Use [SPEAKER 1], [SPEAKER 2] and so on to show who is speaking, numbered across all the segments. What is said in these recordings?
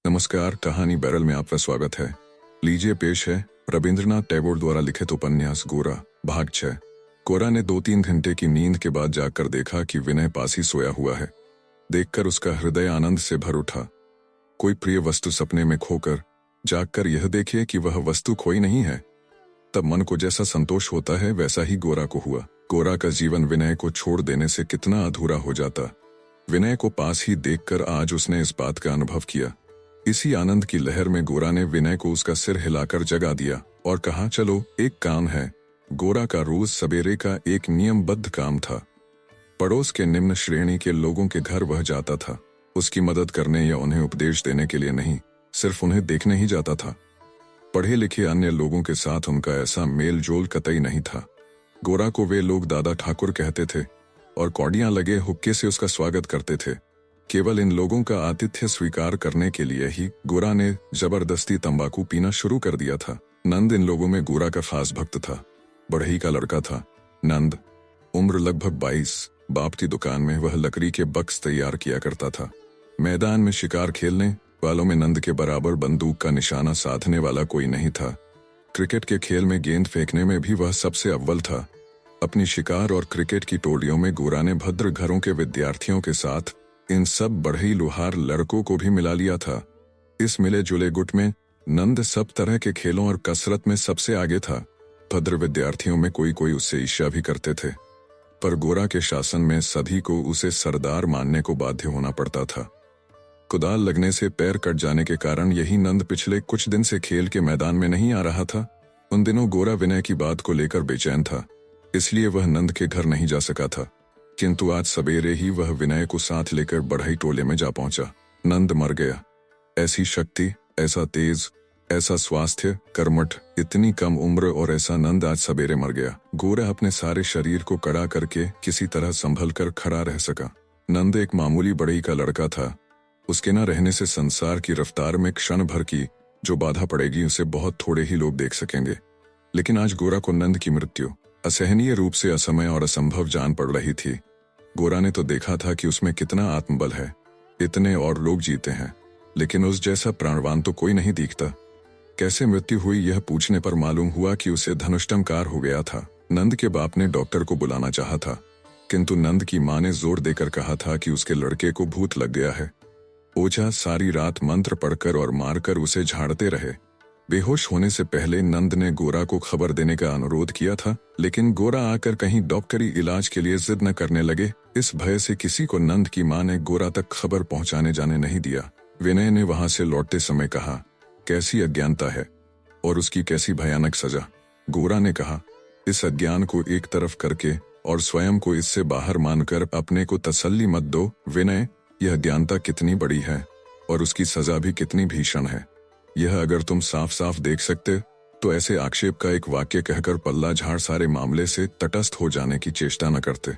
[SPEAKER 1] नमस्कार, कहानी बैरल में आपका स्वागत है। लीजिए पेश है रविंद्रनाथ टैगोर द्वारा लिखित उपन्यास गोरा, भाग 6। गोरा ने 2-3 घंटे की नींद के बाद जागकर देखा कि विनय पास ही सोया हुआ है। देखकर उसका हृदय आनंद से भर उठा। कोई प्रिय वस्तु सपने में खोकर जागकर यह देखे कि वह वस्तु खोई नहीं है, तब मन को जैसा संतोष होता है वैसा ही गोरा को हुआ। गोरा का जीवन विनय को छोड़ देने से कितना अधूरा हो जाता। विनय को पास ही देखकर आज उसने इस बात का अनुभव किया। इसी आनंद की लहर में गोरा ने विनय को उसका सिर हिलाकर जगा दिया और कहा, चलो एक काम है। गोरा का रोज सवेरे का एक नियमबद्ध काम था। पड़ोस के निम्न श्रेणी के लोगों के घर वह जाता था। उसकी मदद करने या उन्हें उपदेश देने के लिए नहीं, सिर्फ उन्हें देखने ही जाता था। पढ़े लिखे अन्य लोगों के साथ उनका ऐसा मेल जोल कतई नहीं था। गोरा को वे लोग दादा ठाकुर कहते थे और कौड़ियां लगे हुक्के से उसका स्वागत करते थे। केवल इन लोगों का आतिथ्य स्वीकार करने के लिए ही गोरा ने जबरदस्ती तंबाकू पीना शुरू कर दिया था। नंद इन लोगों में गोरा का खास भक्त था। बढ़ई का लड़का था नंद, उम्र लगभग 22। बाप की दुकान में वह लकड़ी के बक्स तैयार किया करता था। मैदान में शिकार खेलने वालों में नंद के बराबर बंदूक का निशाना साधने वाला कोई नहीं था। क्रिकेट के खेल में गेंद फेंकने में भी वह सबसे अव्वल था। अपनी शिकार और क्रिकेट की टोलियों में गोरा ने भद्र घरों के विद्यार्थियों के साथ इन सब बढ़ई लुहार लड़कों को भी मिला लिया था। इस मिले जुले गुट में नंद सब तरह के खेलों और कसरत में सबसे आगे था। भद्र विद्यार्थियों में कोई कोई उससे ईर्ष्या भी करते थे, पर गोरा के शासन में सभी को उसे सरदार मानने को बाध्य होना पड़ता था। कुदाल लगने से पैर कट जाने के कारण यही नंद पिछले कुछ दिन से खेल के मैदान में नहीं आ रहा था। उन दिनों गोरा विनय की बात को लेकर बेचैन था, इसलिए वह नंद के घर नहीं जा सका था। किंतु आज सवेरे ही वह विनय को साथ लेकर बढ़ई टोले में जा पहुंचा। नंद मर गया। ऐसी शक्ति, ऐसा तेज, ऐसा स्वास्थ्य, कर्मठ, इतनी कम उम्र और ऐसा नंद आज सवेरे मर गया। गोरा अपने सारे शरीर को कड़ा करके किसी तरह संभल कर खड़ा रह सका। नंद एक मामूली बढ़ई का लड़का था। उसके न रहने से संसार की रफ्तार में क्षण भर की जो बाधा पड़ेगी उसे बहुत थोड़े ही लोग देख सकेंगे। लेकिन आज गोरा को नंद की मृत्यु असहनीय रूप से असमय और असंभव जान पड़ रही थी। गोरा ने तो देखा था कि उसमें कितना आत्मबल है। इतने और लोग जीते हैं, लेकिन उस जैसा प्राणवान तो कोई नहीं दिखता। कैसे मृत्यु हुई यह पूछने पर मालूम हुआ कि उसे धनुष्टंकार हो गया था। नंद के बाप ने डॉक्टर को बुलाना चाहा था, किंतु नंद की मां ने जोर देकर कहा था कि उसके लड़के को भूत लग गया है। ओझा सारी रात मंत्र पढ़कर और मारकर उसे झाड़ते रहे। बेहोश होने से पहले नंद ने गोरा को खबर देने का अनुरोध किया था, लेकिन गोरा आकर कहीं डॉक्टरी इलाज के लिए जिद न करने लगे। इस भय से किसी को नंद की मां ने गोरा तक खबर पहुंचाने जाने नहीं दिया। विनय ने वहां से लौटते समय कहा, कैसी अज्ञानता है और उसकी कैसी भयानक सजा। गोरा ने कहा, इस अज्ञान को एक तरफ करके और स्वयं को इससे बाहर मानकर अपने को तसल्ली मत दो। विनय, यह अज्ञानता कितनी बड़ी है और उसकी सजा भी कितनी भीषण है, यह अगर तुम साफ साफ देख सकते तो ऐसे आक्षेप का एक वाक्य कहकर पल्ला झाड़ सारे मामले से तटस्थ हो जाने की चेष्टा न करते।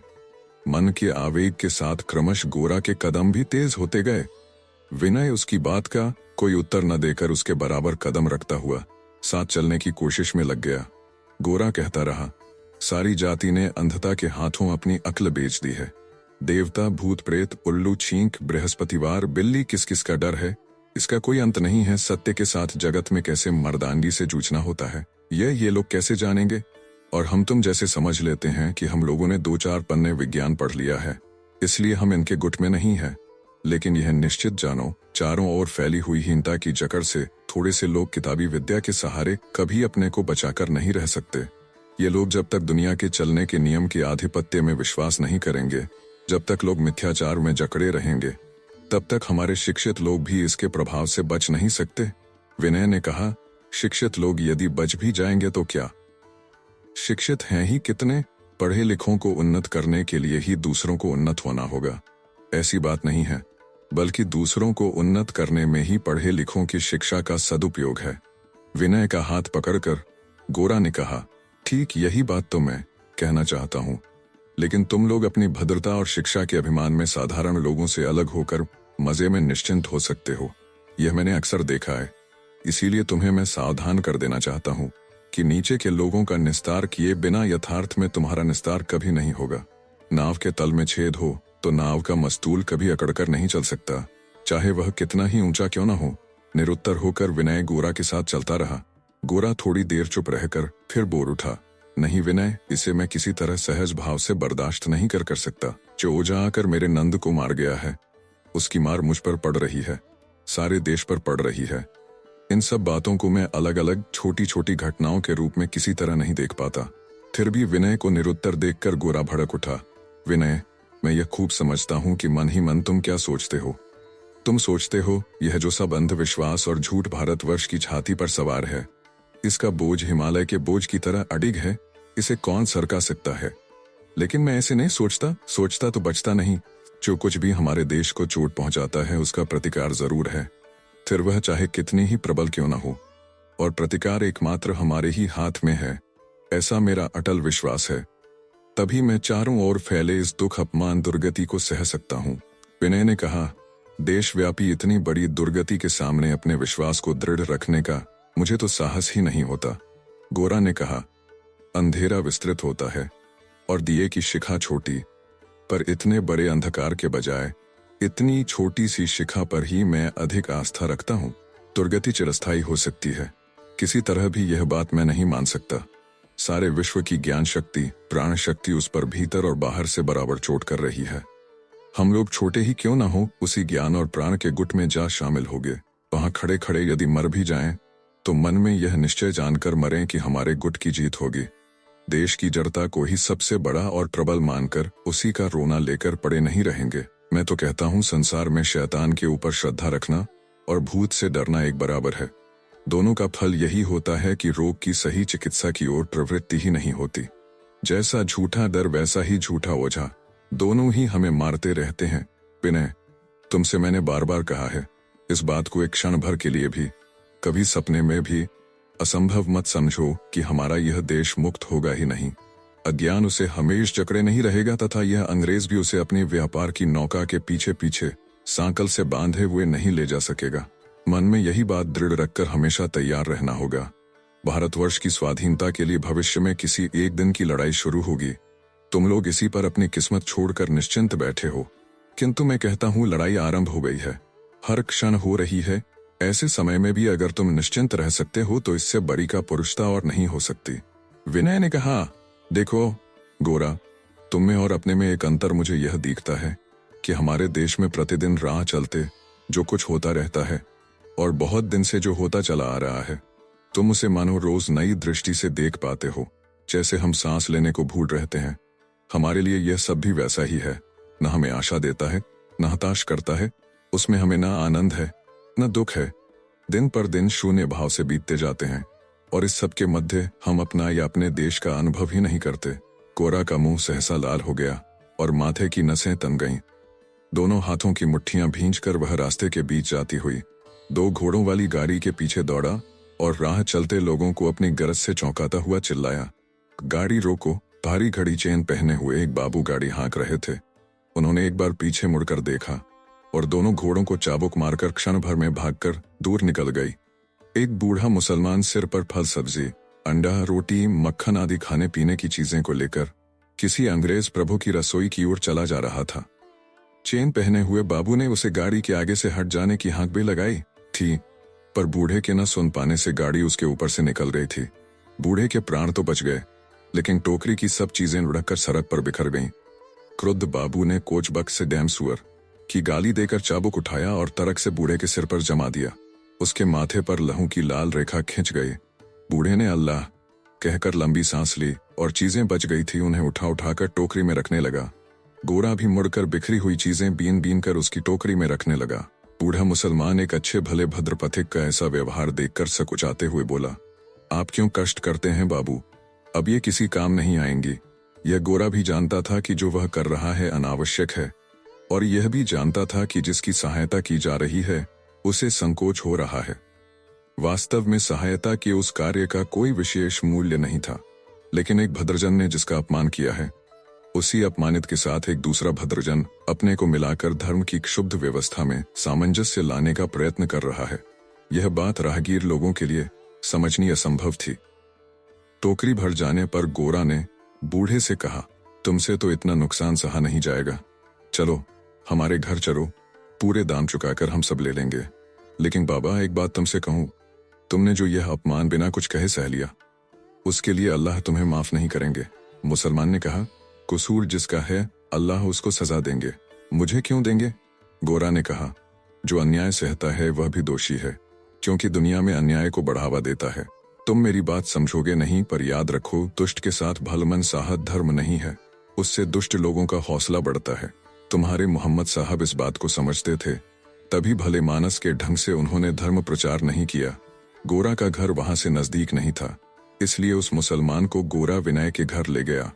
[SPEAKER 1] मन के आवेग के साथ क्रमश गोरा के कदम भी तेज होते गए। विनय उसकी बात का कोई उत्तर न देकर उसके बराबर कदम रखता हुआ साथ चलने की कोशिश में लग गया। गोरा कहता रहा, सारी जाति ने अंधता के हाथों अपनी अक्ल बेच दी है। देवता, भूत प्रेत, उल्लू, छींक, बृहस्पतिवार, बिल्ली, किस किस का डर है, इसका कोई अंत नहीं है। सत्य के साथ जगत में कैसे मर्दानगी से जूझना होता है, ये लोग कैसे जानेंगे। और हम तुम जैसे समझ लेते हैं कि हम लोगों ने 2-4 पन्ने विज्ञान पढ़ लिया है, इसलिए हम इनके गुट में नहीं है। लेकिन यह निश्चित जानो, चारों ओर फैली हुई हीनता की जकड़ से थोड़े से लोग किताबी विद्या के सहारे कभी अपने को बचाकर नहीं रह सकते। ये लोग जब तक दुनिया के चलने के नियम के आधिपत्य में विश्वास नहीं करेंगे, जब तक लोग मिथ्याचार में जकड़े रहेंगे, तब तक हमारे शिक्षित लोग भी इसके प्रभाव से बच नहीं सकते। विनय ने कहा, शिक्षित लोग यदि बच भी जाएंगे तो क्या, शिक्षित हैं ही कितने। पढ़े लिखों को उन्नत करने के लिए ही दूसरों को उन्नत होना होगा, ऐसी बात नहीं है, बल्कि दूसरों को उन्नत करने में ही पढ़े लिखों की शिक्षा का सदुपयोग है। विनय का हाथ पकड़कर गोरा ने कहा, ठीक यही बात तो मैं कहना चाहता हूं, लेकिन तुम लोग अपनी भद्रता और शिक्षा के अभिमान में साधारण लोगों से अलग होकर मजे में निश्चिंत हो सकते हो। यह मैंने अक्सर देखा है, इसीलिए तुम्हें मैं सावधान कर देना चाहता हूँ कि नीचे के लोगों का निस्तार किए बिना यथार्थ में तुम्हारा निस्तार कभी नहीं होगा। नाव के तल में छेद हो तो नाव का मस्तूल कभी अकड़कर नहीं चल सकता, चाहे वह कितना ही ऊंचा क्यों न हो। निरुत्तर होकर विनय गोरा के साथ चलता रहा। गोरा थोड़ी देर चुप रहकर फिर बोल उठा, नहीं विनय, इसे मैं किसी तरह सहज भाव से बर्दाश्त नहीं कर सकता। जो ओझा आकर मेरे नंद को मार गया है, उसकी मार मुझ पर पड़ रही है, सारे देश पर पड़ रही है। इन सब बातों को मैं अलग अलग छोटी छोटी घटनाओं के रूप में किसी तरह नहीं देख पाता। फिर भी विनय को निरुत्तर देखकर गोरा भड़क उठा। विनय, मैं यह खूब समझता हूं कि मन ही मन तुम क्या सोचते हो। तुम सोचते हो यह जो सब अंधविश्वास और झूठ भारतवर्ष की छाती पर सवार है, इसका बोझ हिमालय के बोझ की तरह अडिग है, इसे कौन सरका सकता है। लेकिन मैं ऐसे नहीं सोचता तो बचता नहीं। जो कुछ भी हमारे देश को चोट पहुंचाता है उसका प्रतिकार जरूर है, फिर वह चाहे कितनी ही प्रबल क्यों न हो, और प्रतिकार एकमात्र हमारे ही हाथ में है, ऐसा मेरा अटल विश्वास है। तभी मैं चारों ओर फैले इस दुख, अपमान, दुर्गति को सह सकता हूं। विनय ने कहा, देशव्यापी इतनी बड़ी दुर्गति के सामने अपने विश्वास को दृढ़ रखने का मुझे तो साहस ही नहीं होता। गोरा ने कहा, अंधेरा विस्तृत होता है और दिए की शिखा छोटी, पर इतने बड़े अंधकार के बजाय इतनी छोटी सी शिखा पर ही मैं अधिक आस्था रखता हूं। दुर्गति चिरस्थायी हो सकती है, किसी तरह भी यह बात मैं नहीं मान सकता। सारे विश्व की ज्ञान शक्ति, प्राण शक्ति उस पर भीतर और बाहर से बराबर चोट कर रही है। हम लोग छोटे ही क्यों ना हो, उसी ज्ञान और प्राण के गुट में जा शामिल होंगे। वहां खड़े खड़े यदि मर भी जाएं, तो मन में यह निश्चय जानकर मरें कि हमारे गुट की जीत होगी। देश की जड़ता को ही सबसे बड़ा और प्रबल मानकर उसी का रोना लेकर पड़े नहीं रहेंगे। मैं तो कहता हूं, संसार में शैतान के ऊपर श्रद्धा रखना और भूत से डरना एक बराबर है। दोनों का फल यही होता है कि रोग की सही चिकित्सा की ओर प्रवृत्ति ही नहीं होती। जैसा झूठा डर वैसा ही झूठा ओझा, दोनों ही हमें मारते रहते हैं। विनय, तुमसे मैंने बार बार कहा है, इस बात को एक क्षण भर के लिए भी, कभी सपने में भी असंभव मत समझो कि हमारा यह देश मुक्त होगा ही नहीं। अज्ञान उसे हमेश जकड़े नहीं रहेगा तथा यह अंग्रेज भी उसे अपनी व्यापार की नौका के पीछे पीछे सांकल से बांधे हुए नहीं ले जा सकेगा। मन में यही बात दृढ़ रखकर हमेशा तैयार रहना होगा। भारतवर्ष की स्वाधीनता के लिए भविष्य में किसी एक दिन की लड़ाई शुरू होगी। तुम लोग इसी पर अपनी किस्मत छोड़कर निश्चिंत बैठे हो, किंतु मैं कहता हूं लड़ाई आरंभ हो गई है, हर क्षण हो रही है। ऐसे समय में भी अगर तुम निश्चिंत रह सकते हो तो इससे बड़ी का पुरुषता और नहीं हो सकती। विनय ने कहा, देखो गोरा, तुम में और अपने में एक अंतर मुझे यह दिखता है कि हमारे देश में प्रतिदिन राह चलते जो कुछ होता रहता है और बहुत दिन से जो होता चला आ रहा है, तुम उसे मानो रोज नई दृष्टि से देख पाते हो। जैसे हम सांस लेने को भूल रहते हैं, हमारे लिए यह सब भी वैसा ही है। न हमें आशा देता है, न हताश करता है, उसमें हमें न आनंद है न दुख है। दिन पर दिन शून्य भाव से बीतते जाते हैं और इस सब के मध्य हम अपना या अपने देश का अनुभव ही नहीं करते। कोरा का मुंह सहसा लाल हो गया और माथे की नसें तन गईं। दोनों हाथों की मुट्ठियां भींचकर वह रास्ते के बीच जाती हुई 2 घोड़ों वाली गाड़ी के पीछे दौड़ा और राह चलते लोगों को अपनी गरज से चौंकाता हुआ चिल्लाया, गाड़ी रोको। भारी घड़ी चेन पहने हुए एक बाबू गाड़ी हाँक रहे थे। उन्होंने एक बार पीछे मुड़कर देखा और दोनों घोड़ों को चाबुक मारकर क्षण भर में भागकर दूर निकल गई। एक बूढ़ा मुसलमान सिर पर फल सब्जी, अंडा, रोटी, मक्खन आदि खाने पीने की चीजें को लेकर किसी अंग्रेज प्रभु की रसोई की ओर चला जा रहा था। चेन पहने हुए बाबू ने उसे गाड़ी के आगे से हट जाने की हाँक भी लगाई थी, पर बूढ़े के न सुन पाने से गाड़ी उसके ऊपर से निकल रही थी। बूढ़े के प्राण तो बच गए, लेकिन टोकरी की सब चीजें लुढ़ककर सड़क पर बिखर गईं। क्रुद्ध बाबू ने कोचबक से डैम सुअर की गाली देकर चाबुक उठाया और तरक से बूढ़े के सिर पर जमा दिया। उसके माथे पर लहू की लाल रेखा खिंच गई। बूढ़े ने अल्लाह कहकर लंबी सांस ली और चीजें बच गई थी उन्हें उठा उठाकर टोकरी में रखने लगा। गोरा भी मुड़कर बिखरी हुई चीजें बीन बीन कर उसकी टोकरी में रखने लगा। बूढ़ा मुसलमान एक अच्छे भले भद्रपथिक का ऐसा व्यवहार देखकर सकुचाते हुए बोला, आप क्यों कष्ट करते हैं बाबू, अब ये किसी काम नहीं आएंगी। यह गोरा भी जानता था कि जो वह कर रहा है अनावश्यक है, और यह भी जानता था कि जिसकी सहायता की जा रही है उसे संकोच हो रहा है। वास्तव में सहायता के उस कार्य का कोई विशेष मूल्य नहीं था, लेकिन एक भद्रजन ने जिसका अपमान किया है, उसी अपमानित के साथ एक दूसरा भद्रजन अपने को मिलाकर धर्म की क्षुब्ध व्यवस्था में सामंजस्य लाने का प्रयत्न कर रहा है। यह बात राहगीर लोगों के लिए समझनी असंभव थी। टोकरी भर जाने पर गोरा ने बूढ़े से कहा, तुमसे तो इतना नुकसान सहा नहीं जाएगा, चलो हमारे घर चलो, पूरे दाम चुकाकर हम सब ले लेंगे। लेकिन बाबा एक बात तुमसे कहूं, तुमने जो यह अपमान बिना कुछ कहे सह लिया, उसके लिए अल्लाह तुम्हें माफ नहीं करेंगे। मुसलमान ने कहा, कसूर जिसका है अल्लाह उसको सजा देंगे, मुझे क्यों देंगे? गोरा ने कहा, जो अन्याय सहता है वह भी दोषी है, क्योंकि दुनिया में अन्याय को बढ़ावा देता है। तुम मेरी बात समझोगे नहीं, पर याद रखो, दुष्ट के साथ भलमन साहत धर्म नहीं है, उससे दुष्ट लोगों का हौसला बढ़ता है। तुम्हारे मोहम्मद साहब इस बात को समझते थे, तभी भले मानस के ढंग से उन्होंने धर्म प्रचार नहीं किया। गोरा का घर वहां से नजदीक नहीं था, इसलिए उस मुसलमान को गोरा विनय के घर ले गया।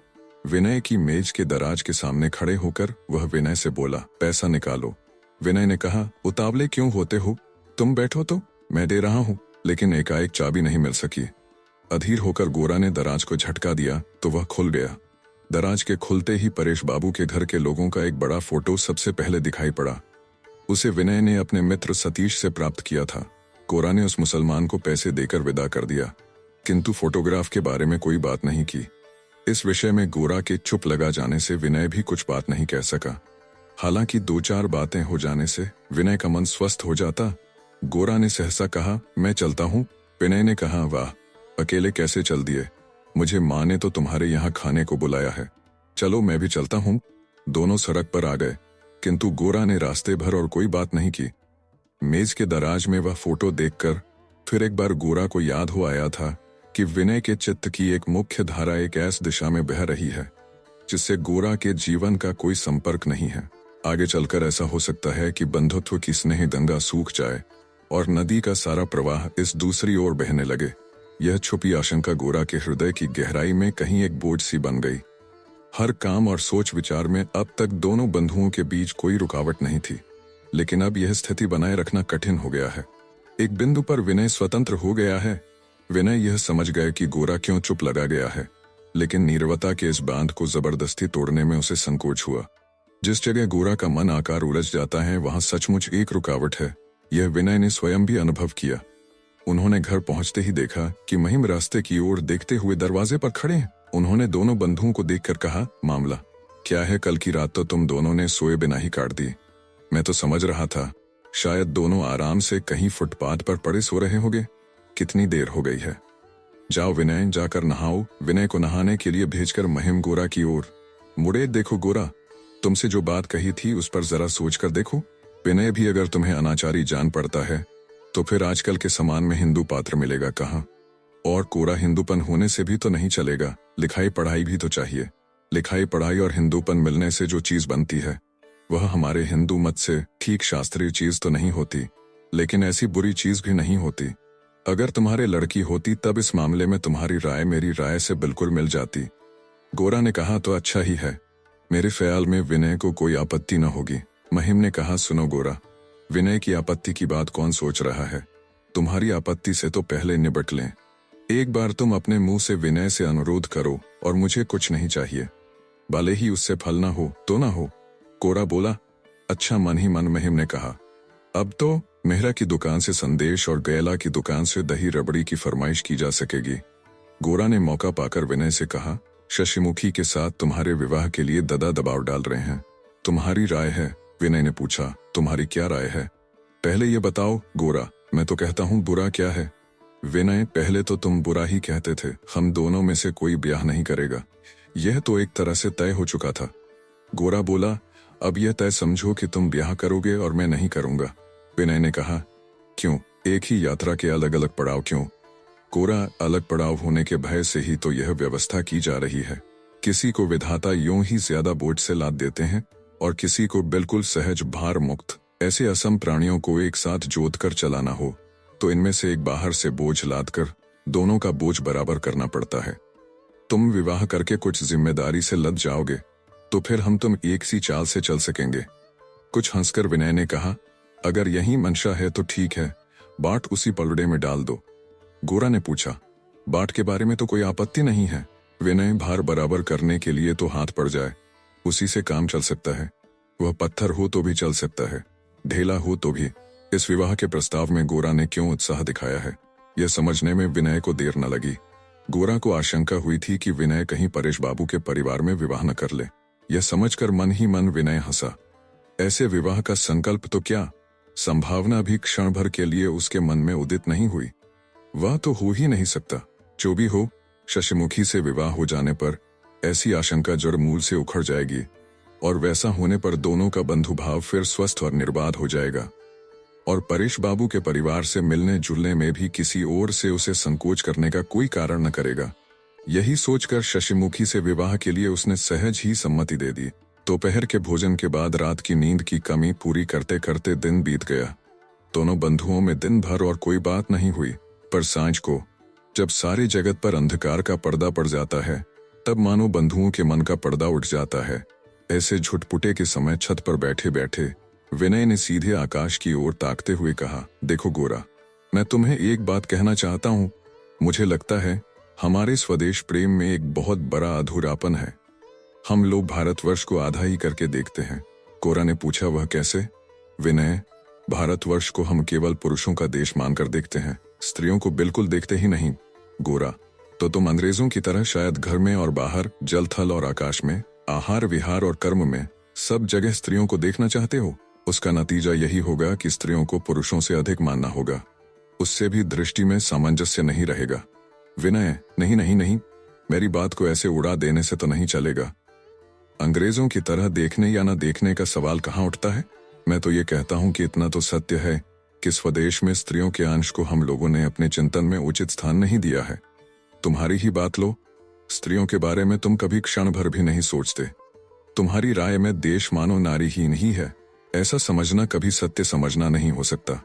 [SPEAKER 1] विनय की मेज के दराज के सामने खड़े होकर वह विनय से बोला, पैसा निकालो। विनय ने कहा, उतावले क्यों होते हो, तुम बैठो तो मैं दे रहा हूं। लेकिन एकाएक चाबी नहीं मिल सकी। अधीर होकर गोरा ने दराज को झटका दिया तो वह खुल गया। दराज के खुलते ही परेश बाबू के घर के लोगों का एक बड़ा फोटो सबसे पहले दिखाई पड़ा। उसे विनय ने अपने मित्र सतीश से प्राप्त किया था। गोरा ने उस मुसलमान को पैसे देकर विदा कर दिया, किंतु फोटोग्राफ के बारे में कोई बात नहीं की। इस विषय में गोरा के चुप लगा जाने से विनय भी कुछ बात नहीं कह सका। हालांकि 2-4 बातें हो जाने से विनय का मन स्वस्थ हो जाता। गोरा ने सहसा कहा, मैं चलता हूँ। विनय ने कहा, वाह, अकेले कैसे चल दिए, मुझे माँ ने तो तुम्हारे यहाँ खाने को बुलाया है, चलो मैं भी चलता हूँ। दोनों सड़क पर आ गए, किंतु गोरा ने रास्ते भर और कोई बात नहीं की। मेज के दराज में वह फोटो देखकर फिर एक बार गोरा को याद हो आया था कि विनय के चित्त की एक मुख्य धारा एक ऐसी दिशा में बह रही है जिससे गोरा के जीवन का कोई संपर्क नहीं है। आगे चलकर ऐसा हो सकता है कि बंधुत्व की स्नेह गंगा सूख जाए और नदी का सारा प्रवाह इस दूसरी ओर बहने लगे। यह छुपी आशंका गोरा के हृदय की गहराई में कहीं एक बोझ सी बन गई। हर काम और सोच विचार में अब तक दोनों बंधुओं के बीच कोई रुकावट नहीं थी, लेकिन अब यह स्थिति बनाए रखना कठिन हो गया है। एक बिंदु पर विनय स्वतंत्र हो गया है। विनय यह समझ गए कि गोरा क्यों चुप लगा गया है, लेकिन नीरवता के इस बांध को जबरदस्ती तोड़ने में उसे संकोच हुआ। जिस जगह गोरा का मन आकार उलझ जाता है वहां सचमुच एक रुकावट है। यह विनय ने स्वयं भी अनुभव किया। उन्होंने घर पहुंचते ही देखा कि महिम रास्ते की ओर देखते हुए दरवाजे पर खड़े हैं। उन्होंने दोनों बंधुओं को देखकर कहा, मामला क्या है? कल की रात तो तुम दोनों ने सोए बिना ही काट दी। मैं तो समझ रहा था शायद दोनों आराम से कहीं फुटपाथ पर पड़े सो रहे होंगे। कितनी देर हो गई है, जाओ विनय, जाकर नहाओ। विनय को नहाने के लिए भेजकर महिम गोरा की ओर मुड़े। देखो गोरा, तुमसे जो बात कही थी उस पर जरा सोच कर देखो। विनय भी अगर तुम्हें अनाचारी जान पड़ता है तो फिर आजकल के समान में हिंदू पात्र मिलेगा कहाँ? और कोरा हिंदूपन होने से भी तो नहीं चलेगा, लिखाई पढ़ाई भी तो चाहिए। लिखाई पढ़ाई और हिंदूपन मिलने से जो चीज बनती है वह हमारे हिंदू मत से ठीक शास्त्रीय चीज तो नहीं होती, लेकिन ऐसी बुरी चीज भी नहीं होती। अगर तुम्हारे लड़की होती तब इस मामले में तुम्हारी राय मेरी राय से बिल्कुल मिल जाती। गोरा ने कहा, तो अच्छा ही है, मेरे ख्याल में विनय को कोई आपत्ति न होगी। महिम ने कहा, सुनो गोरा, विनय की आपत्ति की बात कौन सोच रहा है? तुम्हारी आपत्ति से तो पहले निबट लें। एक बार तुम अपने मुंह से विनय से अनुरोध करो और मुझे कुछ नहीं चाहिए, भले ही उससे फल ना हो तो ना हो। गोरा बोला, अच्छा मन ही मन। महिम ने कहा, अब तो मेहरा की दुकान से संदेश और गैला की दुकान से दही रबड़ी की फरमाइश की जा सकेगी। गोरा ने मौका पाकर विनय से कहा, शशिमुखी के साथ तुम्हारे विवाह के लिए ददा दबाव डाल रहे हैं, तुम्हारी राय है? विनय ने पूछा, तुम्हारी क्या राय है? पहले ये बताओ। गोरा, मैं तो कहता हूँ बुरा क्या है? विनय, पहले तो तुम बुरा ही कहते थे, हम दोनों में से कोई ब्याह नहीं करेगा, यह तो एक तरह से तय हो चुका था। गोरा बोला, अब यह तय समझो कि तुम ब्याह करोगे और मैं नहीं करूंगा। विनय ने कहा, क्यों? एक ही यात्रा के अलग अलग पड़ाव क्यों? गोरा, अलग पड़ाव होने के भय से ही तो यह व्यवस्था की जा रही है। किसी को विधाता यूं ही ज्यादा बोझ से लाद देते हैं और किसी को बिल्कुल सहज भार मुक्त। ऐसे असम प्राणियों को एक साथ जोत कर चलाना हो तो इनमें से एक बाहर से बोझ लाद कर दोनों का बोझ बराबर करना पड़ता है। तुम विवाह करके कुछ जिम्मेदारी से लद जाओगे तो फिर हम तुम एक सी चाल से चल सकेंगे। कुछ हंसकर विनय ने कहा, अगर यही मंशा है तो ठीक है, बाट उसी पलड़े में डाल दो। गोरा ने पूछा, बाट के बारे में तो कोई आपत्ति नहीं है। विनय, भार बराबर करने के लिए तो हाथ पड़ जाए, उसी से काम चल सकता है। वह पत्थर हो तो भी चल सकता है, ढेला हो तो भी। इस विवाह के प्रस्ताव में गोरा ने क्यों उत्साह दिखाया है, यह समझने में विनय को देर न लगी। गोरा को आशंका हुई थी कि विनय कहीं परेश बाबू के परिवार में विवाह न कर ले। यह समझकर मन ही मन विनय हंसा। ऐसे विवाह का संकल्प तो क्या, संभावना भी क्षण भर के लिए उसके मन में उदित नहीं हुई। वह तो हो ही नहीं सकता। जो भी हो, शशिमुखी से विवाह हो जाने पर ऐसी आशंका जड़ मूल से उखड़ जाएगी और वैसा होने पर दोनों का बंधुभाव फिर स्वस्थ और निर्बाध हो जाएगा और परेश बाबू के परिवार से मिलने जुलने में भी किसी ओर से उसे संकोच करने का कोई कारण न करेगा। यही सोचकर शशिमुखी से विवाह के लिए उसने सहज ही सम्मति दे दी। दोपहर के भोजन के बाद रात की नींद की कमी पूरी करते करते दिन बीत गया। दोनों बंधुओं में दिन भर और कोई बात नहीं हुई, पर सांझ को जब सारे जगत पर अंधकार का पर्दा पड़ जाता है तब मानो बंधुओं के मन का पर्दा उठ जाता है। ऐसे झुटपुटे के समय छत पर बैठे बैठे विनय ने सीधे आकाश की ओर ताकते हुए कहा, देखो गोरा, मैं तुम्हें एक बात कहना चाहता हूँ। मुझे लगता है हमारे स्वदेश प्रेम में एक बहुत बड़ा अधूरापन है। हम लोग भारतवर्ष को आधा ही करके देखते हैं। कोरा ने पूछा, वह कैसे? विनय, भारतवर्ष को हम केवल पुरुषों का देश मानकर देखते हैं, स्त्रियों को बिल्कुल देखते ही नहीं। गोरा, तो तुम अंग्रेजों की तरह शायद घर में और बाहर, जल थल और आकाश में, आहार विहार और कर्म में सब जगह स्त्रियों को देखना चाहते हो। उसका नतीजा यही होगा कि स्त्रियों को पुरुषों से अधिक मानना होगा। उससे भी दृष्टि में सामंजस्य नहीं रहेगा। विनय, नहीं नहीं नहीं, मेरी बात को ऐसे उड़ा देने से तो नहीं चलेगा। अंग्रेजों की तरह देखने या न देखने का सवाल कहाँ उठता है। मैं तो ये कहता हूँ कि इतना तो सत्य है कि स्वदेश में स्त्रियों के अंश को हम लोगों ने अपने चिंतन में उचित स्थान नहीं दिया है। तुम्हारी ही बात लो, स्त्रियों के बारे में तुम कभी क्षण भर भी नहीं सोचते। तुम्हारी राय में देश मानो नारीहीन ही है, ऐसा समझना कभी सत्य समझना नहीं हो सकता।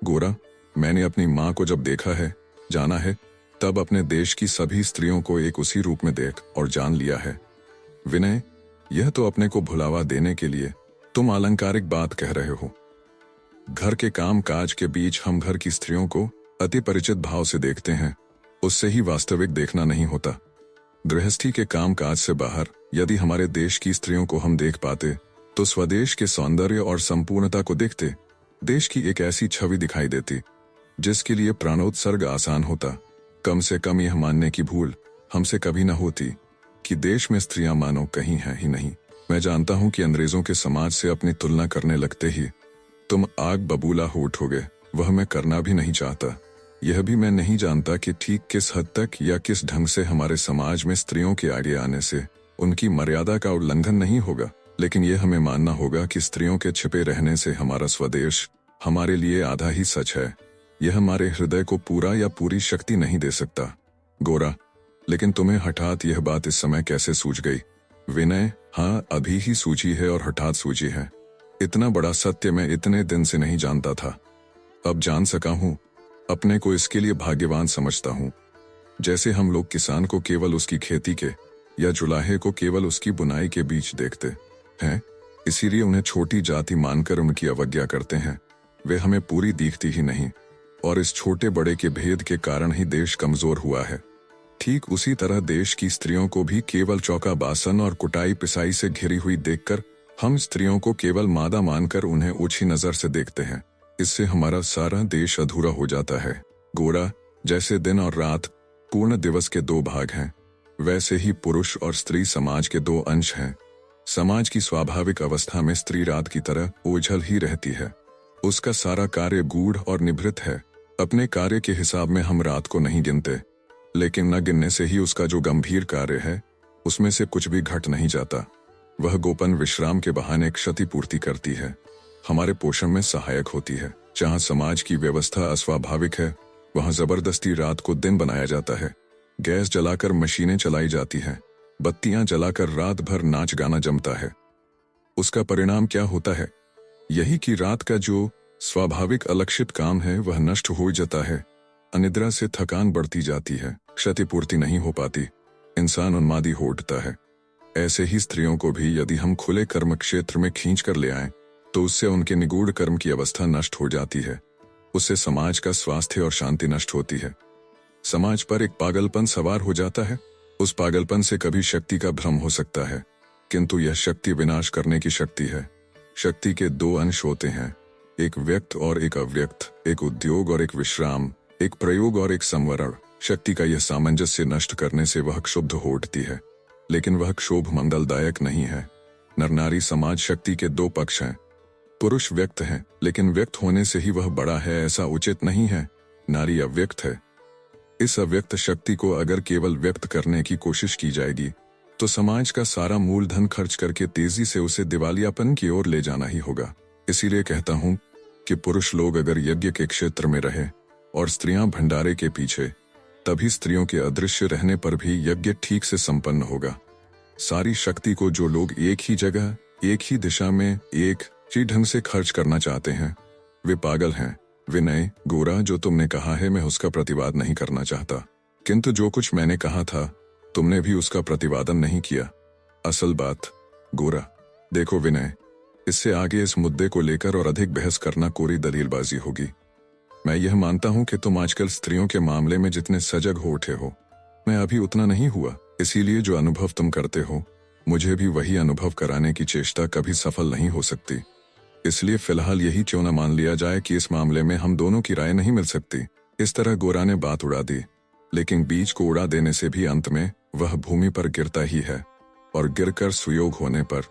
[SPEAKER 1] गोरा, मैंने अपनी माँ को जब देखा है, जाना है, तब अपने देश की सभी स्त्रियों को एक उसी रूप में देख और जान लिया है। विनय, यह तो अपने को भुलावा देने के लिए तुम आलंकारिक बात कह रहे हो। घर के काम काज के बीच हम घर की स्त्रियों को अति परिचित भाव से देखते हैं, उससे ही वास्तविक देखना नहीं होता। गृहस्थी के काम काज से बाहर यदि हमारे देश की स्त्रियों को हम देख पाते तो स्वदेश के सौंदर्य और संपूर्णता को देखते। देश की एक ऐसी छवि दिखाई देती जिसके लिए प्राणोत्सर्ग आसान होता। कम से कम यह मानने की भूल हमसे कभी न होती कि देश में स्त्रियां मानो कहीं हैं ही नहीं। मैं जानता हूं कि अंग्रेजों के समाज से अपनी तुलना करने लगते ही तुम आग बबूला हो उठोगे। वह मैं करना भी नहीं चाहता। यह भी मैं नहीं जानता कि ठीक किस हद तक या किस ढंग से हमारे समाज में स्त्रियों के आगे आने से उनकी मर्यादा का उल्लंघन नहीं होगा, लेकिन यह हमें मानना होगा कि स्त्रियों के छिपे रहने से हमारा स्वदेश हमारे लिए आधा ही सच है। यह हमारे हृदय को पूरा या पूरी शक्ति नहीं दे सकता। गोरा, लेकिन तुम्हें हठात यह बात इस समय कैसे सूझ गई? विनय, हाँ, अभी ही सूझी है और हठात सूझी है। इतना बड़ा सत्य मैं इतने दिन से नहीं जानता था, अब जान सका हूँ। अपने को इसके लिए भाग्यवान समझता हूँ। जैसे हम लोग किसान को केवल उसकी खेती के या जुलाहे को केवल उसकी बुनाई के बीच देखते हैं, इसीलिए उन्हें छोटी जाति मानकर उनकी अवज्ञा करते हैं। वे हमें पूरी दिखती ही नहीं और इस छोटे बड़े के भेद के कारण ही देश कमजोर हुआ है। ठीक उसी तरह देश की स्त्रियों को भी केवल चौका बासन और कुटाई पिसाई से घिरी हुई देखकर हम स्त्रियों को केवल मादा मानकर उन्हें ऊंची नजर से देखते हैं। इससे हमारा सारा देश अधूरा हो जाता है। गोरा, जैसे दिन और रात पूर्ण दिवस के दो भाग हैं, वैसे ही पुरुष और स्त्री समाज के दो अंश हैं। समाज की स्वाभाविक अवस्था में स्त्री रात की तरह ओझल ही रहती है। उसका सारा कार्य गूढ़ और निभृत है। अपने कार्य के हिसाब में हम रात को नहीं गिनते, लेकिन न गिनने से ही उसका जो गंभीर कार्य है उसमें से कुछ भी घट नहीं जाता। वह गोपन विश्राम के बहाने क्षतिपूर्ति करती है, हमारे पोषण में सहायक होती है। जहाँ समाज की व्यवस्था अस्वाभाविक है वहाँ जबरदस्ती रात को दिन बनाया जाता है। गैस जलाकर मशीनें चलाई जाती हैं, बत्तियां जलाकर रात भर नाच गाना जमता है। उसका परिणाम क्या होता है? यही कि रात का जो स्वाभाविक अलक्षित काम है वह नष्ट हो जाता है। अनिद्रा से थकान बढ़ती जाती है, क्षतिपूर्ति नहीं हो पाती, इंसान उन्मादी हो उठता है। ऐसे ही स्त्रियों को भी यदि हम खुले कर्म क्षेत्र में खींच कर ले आएं तो उससे उनके निगूढ़ कर्म की अवस्था नष्ट हो जाती है। उससे समाज का स्वास्थ्य और शांति नष्ट होती है। समाज पर एक पागलपन सवार हो जाता है। उस पागलपन से कभी शक्ति का भ्रम हो सकता है, किंतु यह शक्ति विनाश करने की शक्ति है। शक्ति के दो अंश होते हैं, एक व्यक्त और एक अव्यक्त, एक उद्योग और एक विश्राम, एक प्रयोग और एक संवरण। शक्ति का यह सामंजस्य नष्ट करने से वह क्षुब्ध हो उठती है, लेकिन वह क्षोभ मंगलदायक नहीं है। नर नारी समाज शक्ति के दो पक्ष हैं। पुरुष व्यक्त है, लेकिन व्यक्त होने से ही वह बड़ा है ऐसा उचित नहीं है। नारी अव्यक्त है। इस अव्यक्त शक्ति को अगर केवल व्यक्त करने की कोशिश की जाएगी तो समाज का सारा मूलधन खर्च करके तेजी से उसे दिवालियापन की ओर ले जाना ही होगा। इसीलिए कहता हूं कि पुरुष लोग अगर यज्ञ के क्षेत्र में रहे और स्त्रियां भंडारे के पीछे, तभी स्त्रियों के अदृश्य रहने पर भी यज्ञ ठीक से संपन्न होगा। सारी शक्ति को जो लोग एक ही जगह, एक ही दिशा में, एक ही ढंग से खर्च करना चाहते हैं, वे पागल हैं। विनय, गोरा, जो तुमने कहा है मैं उसका प्रतिवाद नहीं करना चाहता, किंतु जो कुछ मैंने कहा था तुमने भी उसका प्रतिवादन नहीं किया। असल बात, गोरा, देखो विनय, इससे आगे इस मुद्दे को लेकर और अधिक बहस करना कोरी दलीलबाजी होगी। मैं यह मानता हूं कि तुम आजकल स्त्रियों के मामले में जितने सजग हो उठे हो, मैं अभी उतना नहीं हुआ। इसीलिए जो अनुभव तुम करते हो, मुझे भी वही अनुभव कराने की चेष्टा कभी सफल नहीं हो सकती। इसलिए फिलहाल यही क्यों न मान लिया जाए कि इस मामले में हम दोनों की राय नहीं मिल सकती। इस तरह गोरा ने बात उड़ा दी, लेकिन बीज को उड़ा देने से भी अंत में वह भूमि पर गिरता ही है, और गिरकर सुयोग होने पर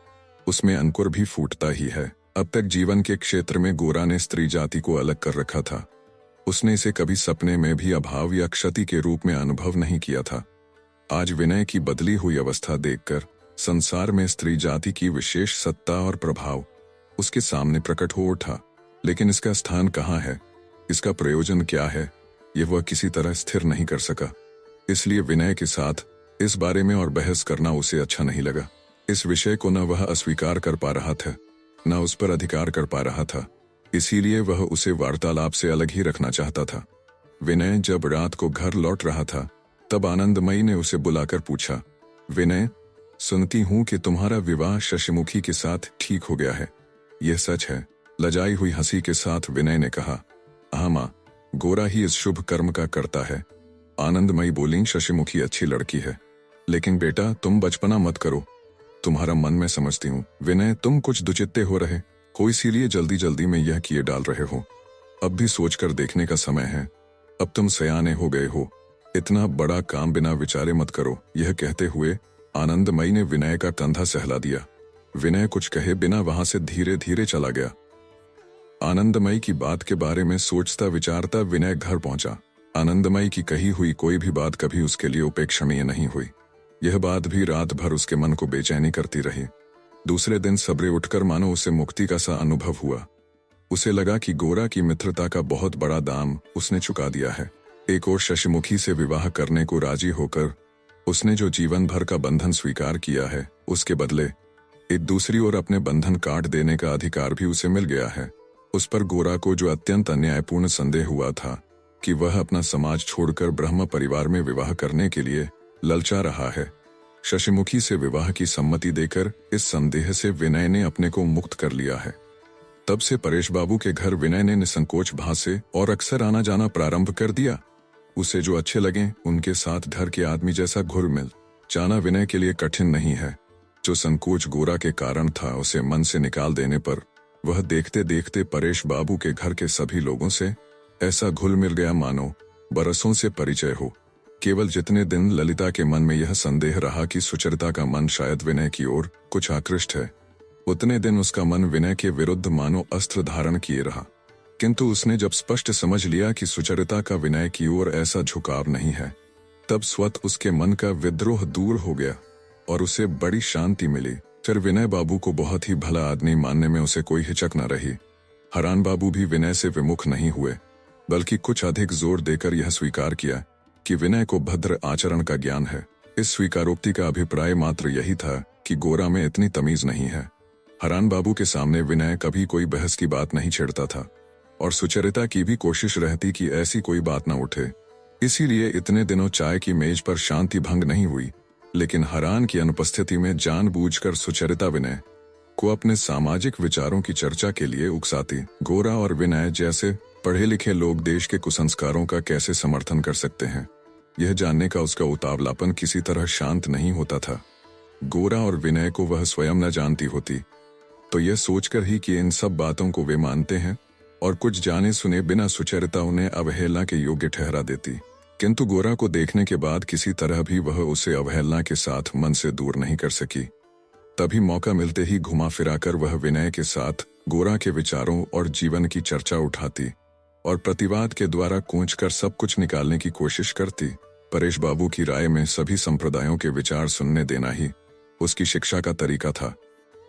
[SPEAKER 1] उसमें अंकुर भी फूटता ही है। अब तक जीवन के क्षेत्र में गोरा ने स्त्री जाति को अलग कर रखा था। उसने इसे कभी सपने में भी अभाव या क्षति के रूप में अनुभव नहीं किया था। आज विनय की बदली हुई अवस्था देखकर संसार में स्त्री जाति की विशेष सत्ता और प्रभाव उसके सामने प्रकट हो उठा। लेकिन इसका स्थान कहाँ है, इसका प्रयोजन क्या है, यह वह किसी तरह स्थिर नहीं कर सका। इसलिए विनय के साथ इस बारे में और बहस करना उसे अच्छा नहीं लगा। इस विषय को न वह अस्वीकार कर पा रहा था, न उस पर अधिकार कर पा रहा था। इसीलिए वह उसे वार्तालाप से अलग ही रखना चाहता था। विनय जब रात को घर लौट रहा था, तब आनंदमयी ने उसे बुलाकर पूछा, विनय, सुनती हूं कि तुम्हारा विवाह शशिमुखी के साथ ठीक हो गया है, यह सच है? लजाई हुई हंसी के साथ विनय ने कहा, हाँ मां, गोरा ही इस शुभ कर्म का करता है। आनंदमयी बोली, शशिमुखी अच्छी लड़की है, लेकिन बेटा तुम बचपना मत करो, तुम्हारा मन मैं समझती हूँ। विनय, तुम कुछ दुचित्ते हो रहे हो, इसीलिए जल्दी जल्दी में यह किए डाल रहे हो। अब भी सोचकर देखने का समय है, अब तुम सयाने हो गए हो, इतना बड़ा काम बिना विचारे मत करो। यह कहते हुए आनंदमयी ने विनय का कंधा सहला दिया। विनय कुछ कहे बिना वहां से धीरे धीरे चला गया। आनंदमयी की बात के बारे में सोचता विचारता विनय घर पहुंचा। आनंदमयी की कही हुई कोई भी बात कभी उसके लिए उपेक्षणीय नहीं हुई। यह बात भी रात भर उसके मन को बेचैनी करती रही। दूसरे दिन सबरे उठकर मानो उसे मुक्ति का सा अनुभव हुआ। उसे लगा कि गोरा की मित्रता का बहुत बड़ा दाम उसने चुका दिया है। एक और शशिमुखी से विवाह करने को राजी होकर उसने जो जीवन भर का बंधन स्वीकार किया है, उसके बदले एक दूसरी ओर अपने बंधन काट देने का अधिकार भी उसे मिल गया है। उस पर गोरा को जो अत्यंत अन्यायपूर्ण संदेह हुआ था कि वह अपना समाज छोड़कर ब्रह्म परिवार में विवाह करने के लिए ललचा रहा है, शशिमुखी से विवाह की सम्मति देकर इस संदेह से विनय ने अपने को मुक्त कर लिया है। तब से परेश बाबू के घर विनय ने निसंकोच भाषे और अक्सर आना जाना प्रारंभ कर दिया। उसे जो अच्छे लगे उनके साथ घर के आदमी जैसा घुल मिल जाना विनय के लिए कठिन नहीं है। जो संकोच गोरा के कारण था, उसे मन से निकाल देने पर वह देखते देखते परेश बाबू के घर के सभी लोगों से ऐसा घुल मिल गया मानो बरसों से परिचय हो। केवल जितने दिन ललिता के मन में यह संदेह रहा कि सुचरिता का मन शायद विनय की ओर कुछ आकृष्ट है, उतने दिन उसका मन विनय के विरुद्ध मानो अस्त्र धारण किए रहा। किंतु उसने जब स्पष्ट समझ लिया कि सुचरिता का विनय की ओर ऐसा झुकाव नहीं है, तब स्वतः उसके मन का विद्रोह दूर हो गया और उसे बड़ी शांति मिली। फिर विनय बाबू को बहुत ही भला आदमी मानने में उसे कोई हिचक न रही। हरान बाबू भी विनय से विमुख नहीं हुए, बल्कि कुछ अधिक जोर देकर यह स्वीकार किया कि विनय को भद्र आचरण का ज्ञान है। इस स्वीकारोक्ति का अभिप्राय मात्र यही था कि गोरा में इतनी तमीज नहीं है। हरान बाबू के सामने विनय कभी कोई बहस की बात नहीं छेड़ता था और सुचरिता की भी कोशिश रहती कि ऐसी कोई बात न उठे। इसीलिए इतने दिनों चाय की मेज पर शांति भंग नहीं हुई। लेकिन हरान की अनुपस्थिति में जानबूझकर सुचरिता विनय को अपने सामाजिक विचारों की चर्चा के लिए उकसाती। गोरा और विनय जैसे पढ़े लिखे लोग देश के कुसंस्कारों का कैसे समर्थन कर सकते हैं, यह जानने का उसका उतावलापन किसी तरह शांत नहीं होता था। गोरा और विनय को वह स्वयं न जानती होती तो यह सोचकर ही कि इन सब बातों को वे मानते हैं और कुछ जाने सुने बिना सुचरिता उन्हें अवहेलना के योग्य ठहरा देती। किंतु गोरा को देखने के बाद किसी तरह भी वह उसे अवहेलना के साथ मन से दूर नहीं कर सकी। तभी मौका मिलते ही घुमा फिराकर वह विनय के साथ गोरा के विचारों और जीवन की चर्चा उठाती और प्रतिवाद के द्वारा कूंचकर सब कुछ निकालने की कोशिश करती। परेश बाबू की राय में सभी संप्रदायों के विचार सुनने देना ही उसकी शिक्षा का तरीका था।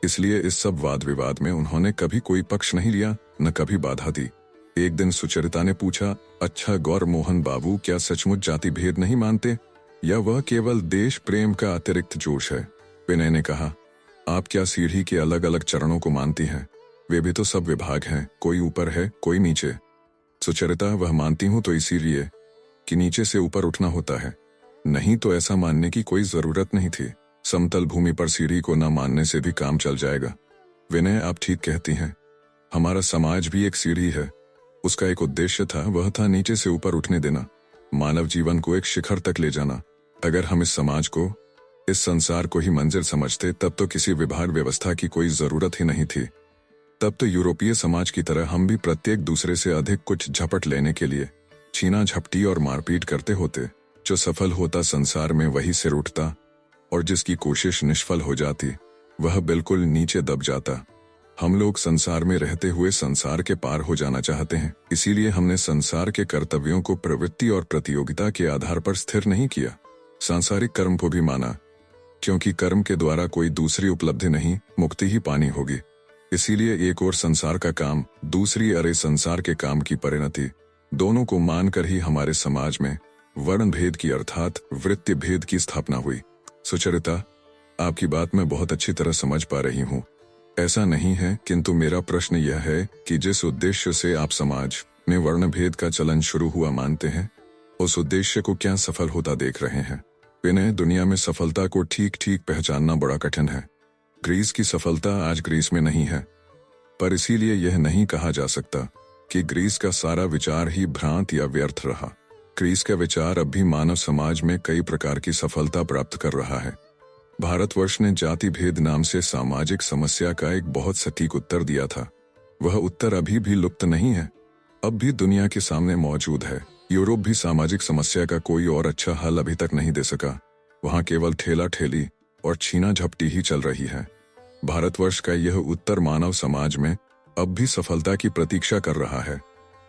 [SPEAKER 1] इसलिए इस सब वाद विवाद में उन्होंने कभी कोई पक्ष नहीं लिया, न कभी बाधा दी। एक दिन सुचरिता ने पूछा, अच्छा गौर मोहन बाबू, क्या सचमुच जाति भेद नहीं मानते या वह केवल देश प्रेम का अतिरिक्त जोश है? विनय ने कहा, आप क्या सीढ़ी के अलग अलग चरणों को मानती हैं? वे भी तो सब विभाग हैं, कोई ऊपर है कोई नीचे। सुचरिता, वह मानती हूं तो इसीलिए कि नीचे से ऊपर उठना होता है, नहीं तो ऐसा मानने की कोई जरूरत नहीं थी। समतल भूमि पर सीढ़ी को न मानने से भी काम चल जाएगा। विनय, आप ठीक कहती हैं, हमारा समाज भी एक सीढ़ी है। उसका एक उद्देश्य था, वह था नीचे से ऊपर उठने देना, मानव जीवन को एक शिखर तक ले जाना। अगर हम इस समाज को, इस संसार को ही मंजिल समझते तब तो किसी विभाग व्यवस्था की कोई जरूरत ही नहीं थी। तब तो यूरोपीय समाज की तरह हम भी प्रत्येक दूसरे से अधिक कुछ झपट लेने के लिए छीना झपटी और मारपीट करते होते। जो सफल होता संसार में वही सिर उठता और जिसकी कोशिश निष्फल हो जाती वह बिल्कुल नीचे दब जाता। हम लोग संसार में रहते हुए संसार के पार हो जाना चाहते हैं, इसीलिए हमने संसार के कर्तव्यों को प्रवृत्ति और प्रतियोगिता के आधार पर स्थिर नहीं किया। सांसारिक कर्म को भी माना, क्योंकि कर्म के द्वारा कोई दूसरी उपलब्धि नहीं, मुक्ति ही पानी होगी। इसीलिए एक और संसार का काम, दूसरी अरे संसार के काम की परिणति, दोनों को मानकर ही हमारे समाज में वर्ण भेद की अर्थात वृत्ति भेद की स्थापना हुई। सुचरिता, आपकी बात मैं बहुत अच्छी तरह समझ पा रही हूँ, ऐसा नहीं है, किंतु मेरा प्रश्न यह है कि जिस उद्देश्य से आप समाज में वर्ण भेद का चलन शुरू हुआ मानते हैं, उस उद्देश्य को क्या सफल होता देख रहे हैं? विनय, दुनिया में सफलता को ठीक ठीक पहचानना बड़ा कठिन है। ग्रीस की सफलता आज ग्रीस में नहीं है, पर इसीलिए यह नहीं कहा जा सकता कि ग्रीस का सारा विचार ही भ्रांत या व्यर्थ रहा। ग्रीस का विचार अब भी मानव समाज में कई प्रकार की सफलता प्राप्त कर रहा है। भारतवर्ष ने जाति भेद नाम से सामाजिक समस्या का एक बहुत सटीक उत्तर दिया था। वह उत्तर अभी भी लुप्त नहीं है, अब भी दुनिया के सामने मौजूद है। यूरोप भी सामाजिक समस्या का कोई और अच्छा हल अभी तक नहीं दे सका। वहां केवल ठेला ठेली और छीना झपटी ही चल रही है। भारतवर्ष का यह उत्तर मानव समाज में अब भी सफलता की प्रतीक्षा कर रहा है।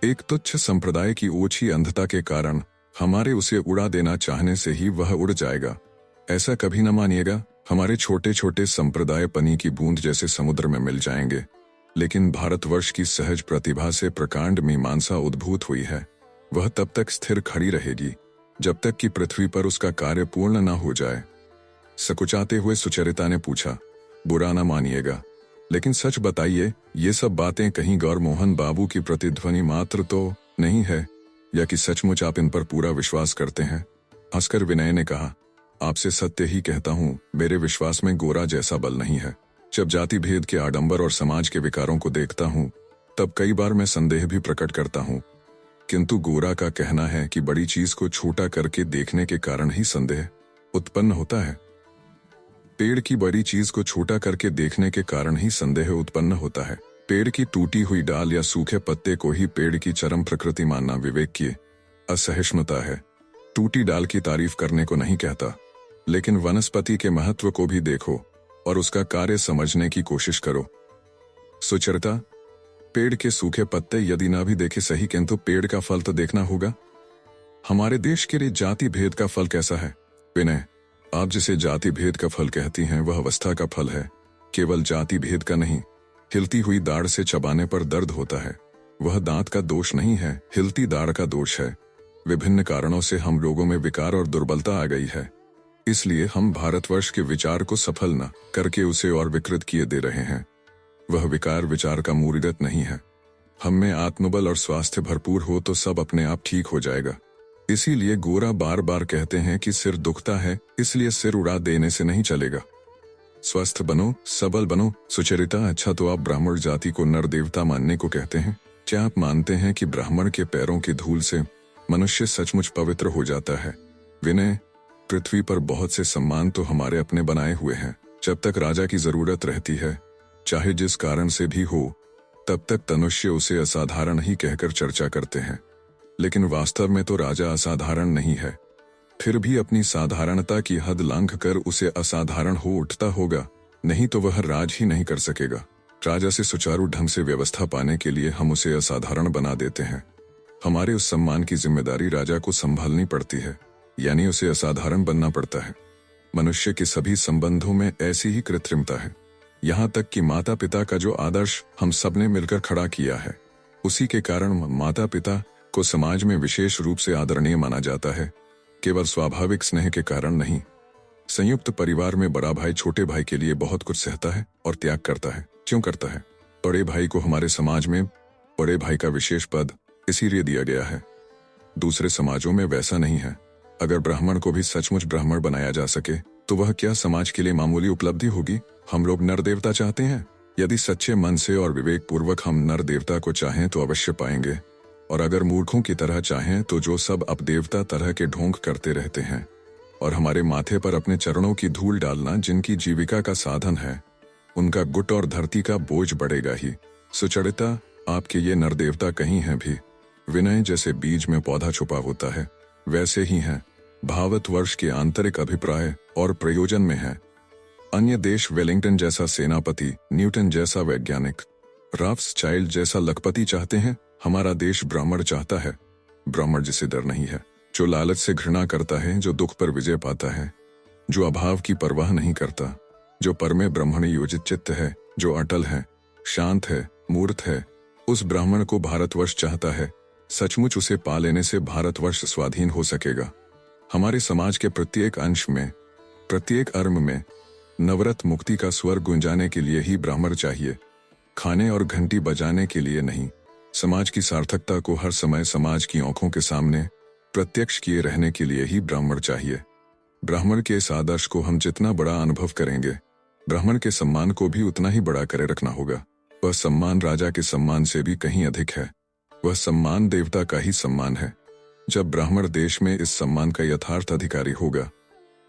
[SPEAKER 1] एक तुच्छ संप्रदाय की ओछी अंधता के कारण हमारे उसे उड़ा देना चाहने से ही वह उड़ जाएगा। ऐसा कभी न मानिएगा। हमारे छोटे छोटे संप्रदाय पनी की बूंद जैसे समुद्र में मिल जाएंगे, लेकिन भारतवर्ष की सहज प्रतिभा से प्रकांड मीमांसा उद्भूत हुई है। वह तब तक स्थिर खड़ी रहेगी जब तक कि पृथ्वी पर उसका कार्य पूर्ण न हो जाए। सकुचाते हुए सुचरिता ने पूछा, बुरा न मानिएगा, लेकिन सच बताइए, ये सब बातें कहीं गौर मोहन बाबू की प्रतिध्वनि मात्र तो नहीं है, या कि सचमुच आप इन पर पूरा विश्वास करते हैं? हंसकर विनय ने कहा, आपसे सत्य ही कहता हूँ, मेरे विश्वास में गोरा जैसा बल नहीं है। जब जाति भेद के आडंबर और समाज के विकारों को देखता हूँ तब कई बार मैं संदेह भी प्रकट करता हूँ, किंतु गोरा का कहना है कि बड़ी चीज को छोटा करके देखने के कारण ही संदेह उत्पन्न होता है। पेड़ की बड़ी चीज को छोटा करके देखने के कारण ही संदेह उत्पन्न होता है। पेड़ की टूटी हुई डाल या सूखे पत्ते को ही पेड़ की चरम प्रकृति मानना विवेक की असहिष्णुता है। टूटी डाल की तारीफ करने को नहीं कहता, लेकिन वनस्पति के महत्व को भी देखो और उसका कार्य समझने की कोशिश करो। सुचरिता, पेड़ के सूखे पत्ते यदि ना भी देखे सही, किंतु पेड़ का फल तो देखना होगा। हमारे देश के लिए जाति भेद का फल कैसा है? विनय, आप जिसे जाति भेद का फल कहती हैं वह अवस्था का फल है, केवल जाति भेद का नहीं। हिलती हुई दाढ़ से चबाने पर दर्द होता है, वह दांत का दोष नहीं है, हिलती दाढ़ का दोष है। विभिन्न कारणों से हम लोगों में विकार और दुर्बलता आ गई है, इसलिए हम भारतवर्ष के विचार को सफल न करके उसे और विकृत किए दे रहे हैं। वह विकार विचार का मूर्तिगत नहीं है। हम में आत्मबल और स्वास्थ्य भरपूर हो तो सब अपने आप ठीक हो जाएगा। इसीलिए गोरा बार बार कहते हैं कि सिर दुखता है, इसलिए सिर उड़ा देने से नहीं चलेगा। स्वस्थ बनो, सबल बनो। सुचरिता, अच्छा तो आप ब्राह्मण जाति को नर देवता मानने को कहते हैं? क्या आप मानते हैं कि ब्राह्मण के पैरों की धूल से मनुष्य सचमुच पवित्र हो जाता है? विनय, पृथ्वी पर बहुत से सम्मान तो हमारे अपने बनाए हुए हैं। जब तक राजा की जरूरत रहती है, चाहे जिस कारण से भी हो, तब तक तनुष्य उसे असाधारण ही कहकर चर्चा करते हैं। लेकिन वास्तव में तो राजा असाधारण नहीं है, फिर भी अपनी साधारणता की हद लांघ कर उसे असाधारण हो उठता होगा, नहीं तो वह राज ही नहीं कर सकेगा। राजा से सुचारू ढंग से व्यवस्था पाने के लिए हम उसे असाधारण बना देते हैं। हमारे उस सम्मान की जिम्मेदारी राजा को संभालनी पड़ती है, यानी उसे असाधारण बनना पड़ता है। मनुष्य के सभी संबंधों में ऐसी ही कृत्रिमता है। यहाँ तक कि माता पिता का जो आदर्श हम सबने मिलकर खड़ा किया है, उसी के कारण माता पिता को समाज में विशेष रूप से आदरणीय माना जाता है, केवल स्वाभाविक स्नेह के कारण नहीं। संयुक्त परिवार में बड़ा भाई छोटे भाई के लिए बहुत कुछ सहता है और त्याग करता है। क्यों करता है? बड़े भाई को हमारे समाज में बड़े भाई का विशेष पद इसीलिए दिया गया है। दूसरे समाजों में वैसा नहीं है। अगर ब्राह्मण को भी सचमुच ब्राह्मण बनाया जा सके तो वह क्या समाज के लिए मामूली उपलब्धि होगी? हम लोग नर देवता चाहते हैं। यदि सच्चे मन से और विवेक पूर्वक हम नर देवता को चाहें तो अवश्य पाएंगे, और अगर मूर्खों की तरह चाहें तो जो सब अपदेवता तरह के ढोंग करते रहते हैं और हमारे माथे पर अपने चरणों की धूल डालना जिनकी जीविका का साधन है, उनका गुट और धरती का बोझ बढ़ेगा ही। सुचरिता, आपके ये नर देवता कहीं हैं भी। विनय जैसे बीज में पौधा छुपा होता है, वैसे ही हैं भावतवर्ष के आंतरिक अभिप्राय और प्रयोजन में है। अन्य देश वेलिंगटन जैसा सेनापति, न्यूटन जैसा वैज्ञानिक, राफ्स चाइल्ड जैसा लखपति चाहते हैं। हमारा देश ब्राह्मण चाहता है। ब्राह्मण जिसे डर नहीं है, जो लालच से घृणा करता है, जो दुख पर विजय पाता है, जो अभाव की परवाह नहीं करता, जो परमे ब्रह्मण योजित चित्त है, जो अटल है, शांत है, मूर्त है, उस ब्राह्मण को भारतवर्ष चाहता है। सचमुच उसे पा लेने से भारतवर्ष स्वाधीन हो सकेगा। हमारे समाज के प्रत्येक अंश में, प्रत्येक अर्म में नवरत मुक्ति का स्वर गुंजाने के लिए ही ब्राह्मण चाहिए, खाने और घंटी बजाने के लिए नहीं। समाज की सार्थकता को हर समय समाज की आंखों के सामने प्रत्यक्ष किए रहने के लिए ही ब्राह्मण चाहिए। ब्राह्मण के इस आदर्श को हम जितना बड़ा अनुभव करेंगे, ब्राह्मण के सम्मान को भी उतना ही बड़ा करे रखना होगा। वह सम्मान राजा के सम्मान से भी कहीं अधिक है। वह सम्मान देवता का ही सम्मान है। जब ब्राह्मण देश में इस सम्मान का यथार्थ अधिकारी होगा,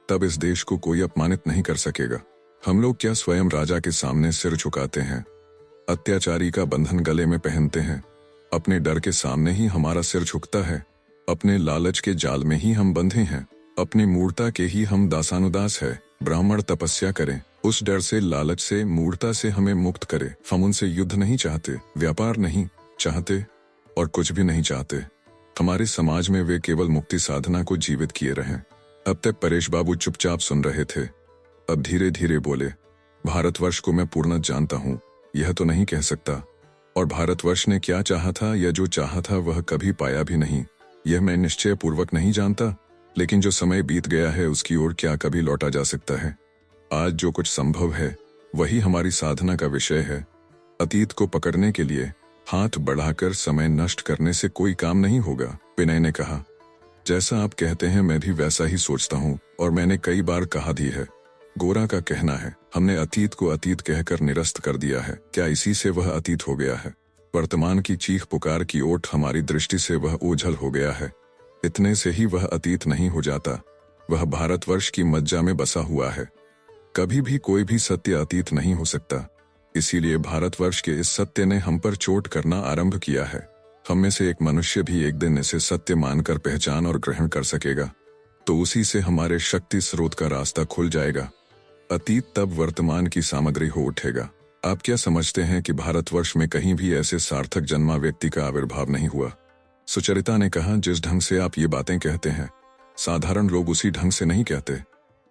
[SPEAKER 1] तब इस देश को कोई अपमानित नहीं कर सकेगा। हम लोग क्या स्वयं राजा के सामने सिर झुकाते हैं, अत्याचारी का बंधन गले में पहनते हैं? अपने डर के सामने ही हमारा सिर झुकता है। अपने लालच के जाल में ही हम बंधे हैं। अपनी मूर्ता के ही हम दासानुदास है। ब्राह्मण तपस्या करें, उस डर से, लालच से, मूर्ता से हमें मुक्त करे। हम उनसे युद्ध नहीं चाहते, व्यापार नहीं चाहते और कुछ भी नहीं चाहते। हमारे समाज में वे केवल मुक्ति साधना को जीवित किए रहें। अब तक परेश बाबू चुपचाप सुन रहे थे। अब धीरे धीरे बोले, भारतवर्ष को मैं पूर्ण जानता हूँ, यह तो नहीं कह सकता। और भारतवर्ष ने क्या चाहा था या जो चाहा था वह कभी पाया भी नहीं, यह मैं निश्चय पूर्वक नहीं जानता। लेकिन जो समय बीत गया है उसकी ओर क्या कभी लौटा जा सकता है? आज जो कुछ संभव है वही हमारी साधना का विषय है। अतीत को पकड़ने के लिए हाथ बढ़ाकर समय नष्ट करने से कोई काम नहीं होगा। विनय ने कहा, जैसा आप कहते हैं मैं भी वैसा ही सोचता हूँ, और मैंने कई बार कहा भी है। गोरा का कहना है, हमने अतीत को अतीत कहकर निरस्त कर दिया है। क्या इसी से वह अतीत हो गया है? वर्तमान की चीख पुकार की ओट हमारी दृष्टि से वह ओझल हो गया है। इतने से ही वह अतीत नहीं हो जाता। वह भारतवर्ष की मज्जा में बसा हुआ है। कभी भी कोई भी सत्य अतीत नहीं हो सकता। इसीलिए भारतवर्ष के इस सत्य ने हम पर चोट करना आरंभ किया है। हम में से एक मनुष्य भी एक दिन इसे सत्य मानकर पहचान और ग्रहण कर सकेगा, तो उसी से हमारे शक्ति स्रोत का रास्ता खुल जाएगा। अतीत तब वर्तमान की सामग्री हो उठेगा। आप क्या समझते हैं कि भारतवर्ष में कहीं भी ऐसे सार्थक जन्मा व्यक्ति का आविर्भाव नहीं हुआ? सुचरिता ने कहा, जिस ढंग से आप ये बातें कहते हैं, साधारण लोग उसी ढंग से नहीं कहते।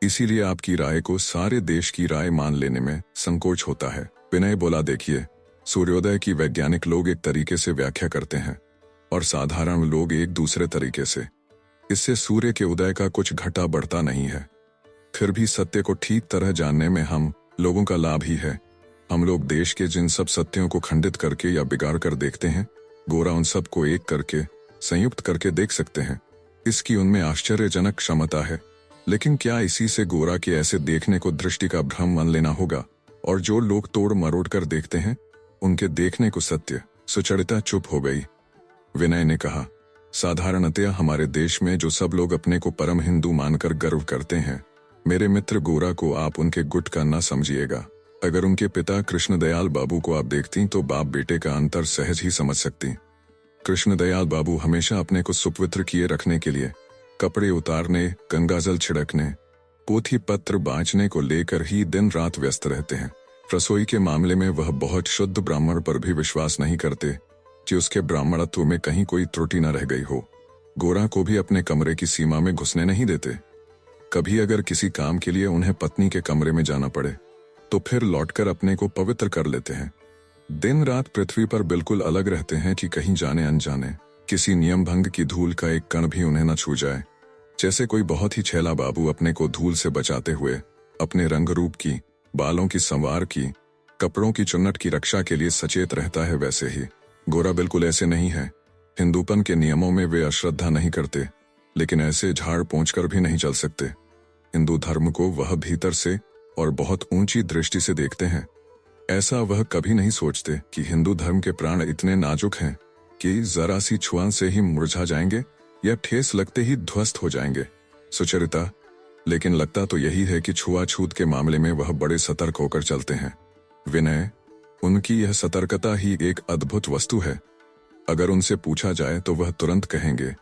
[SPEAKER 1] इसीलिए आपकी राय को सारे देश की राय मान लेने में संकोच होता है। विनय बोला, देखिए, सूर्योदय की वैज्ञानिक लोग एक तरीके से व्याख्या करते हैं और साधारण लोग एक दूसरे तरीके से। इससे सूर्य के उदय का कुछ घटा बढ़ता नहीं है। फिर भी सत्य को ठीक तरह जानने में हम लोगों का लाभ ही है। हम लोग देश के जिन सब सत्यों को खंडित करके या बिगाड़ कर देखते हैं, गोरा उन सब को एक करके, संयुक्त करके देख सकते हैं। इसकी उनमें आश्चर्यजनक क्षमता है। लेकिन क्या इसी से गोरा के ऐसे देखने को दृष्टि का भ्रम मान लेना होगा? और जो लोग तोड़ मरोड़ कर देखते हैं, उनके देखने को सत्य? सुचरिता चुप हो गई। विनय ने कहा, साधारणतया हमारे देश में जो सब लोग अपने को परम हिंदू मानकर गर्व करते हैं, मेरे मित्र गोरा को आप उनके गुट का न समझिएगा। अगर उनके पिता कृष्णदयाल बाबू को आप देखती तो बाप बेटे का अंतर सहज ही समझ सकती। कृष्णदयाल बाबू हमेशा अपने को सुपवित्र किए रखने के लिए कपड़े उतारने, गंगाजल छिड़कने, पोथी पत्र बांचने को लेकर ही दिन रात व्यस्त रहते हैं। रसोई के मामले में वह बहुत शुद्ध ब्राह्मण पर भी विश्वास नहीं करते कि उसके ब्राह्मणत्व में कहीं कोई त्रुटि न रह गई हो। गोरा को भी अपने कमरे की सीमा में घुसने नहीं देते। कभी अगर किसी काम के लिए उन्हें पत्नी के कमरे में जाना पड़े तो फिर लौटकर अपने को पवित्र कर लेते हैं। दिन रात पृथ्वी पर बिल्कुल अलग रहते हैं कि कहीं जाने अनजाने किसी नियम भंग की धूल का एक कण भी उन्हें न छू जाए। जैसे कोई बहुत ही छैला बाबू अपने को धूल से बचाते हुए अपने रंग रूप की, बालों की संवार की, कपड़ों की चुन्नट की रक्षा के लिए सचेत रहता है, वैसे ही गोरा बिल्कुल ऐसे नहीं है। हिंदूपन के नियमों में वे अश्रद्धा नहीं करते, लेकिन ऐसे झाड़ पोंछ कर भी नहीं चल सकते। हिंदू धर्म को वह भीतर से और बहुत ऊंची दृष्टि से देखते हैं। ऐसा वह कभी नहीं सोचते कि हिंदू धर्म के प्राण इतने नाजुक हैं कि जरा सी छुआ से ही मुरझा जाएंगे या ठेस लगते ही ध्वस्त हो जाएंगे। सुचरिता, लेकिन लगता तो यही है कि छुआछूत के मामले में वह बड़े सतर्क होकर चलते हैं। विनय, उनकी यह सतर्कता ही एक अद्भुत वस्तु है। अगर उनसे पूछा जाए तो वह तुरंत कहेंगे,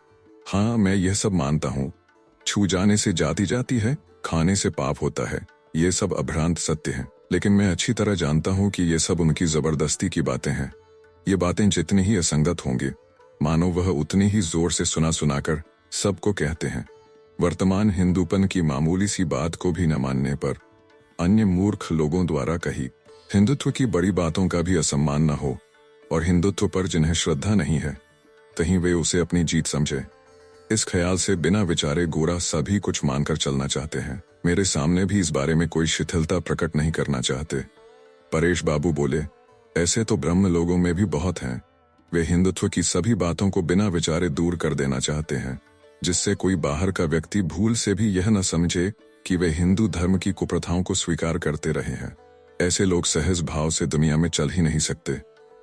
[SPEAKER 1] हाँ मैं यह सब मानता हूँ, छू जाने से जाति जाती है, खाने से पाप होता है, ये सब अभ्रांत सत्य है। लेकिन मैं अच्छी तरह जानता हूँ कि ये सब उनकी जबरदस्ती की बातें हैं। ये बातें जितनी ही असंगत होंगी, मानो वह उतनी ही जोर से सुना सुनाकर सबको कहते हैं। वर्तमान हिंदूपन की मामूली सी बात को भी न मानने पर अन्य मूर्ख लोगों द्वारा कही हिंदुत्व की बड़ी बातों का भी असम्मान न हो, और हिंदुत्व पर जिन्हें श्रद्धा नहीं है कहीं वे उसे अपनी जीत समझे। इस ख्याल से बिना विचारे गोरा सभी कुछ मानकर चलना चाहते हैं। मेरे सामने भी इस बारे में कोई शिथिलता प्रकट नहीं करना चाहते। परेश बाबू बोले, ऐसे तो ब्रह्म लोगों में भी बहुत हैं। वे हिंदुत्व की सभी बातों को बिना विचारे दूर कर देना चाहते हैं, जिससे कोई बाहर का व्यक्ति भूल से भी यह न समझे कि वे हिंदू धर्म की कुप्रथाओं को स्वीकार करते रहे हैं। ऐसे लोग सहज भाव से दुनिया में चल ही नहीं सकते।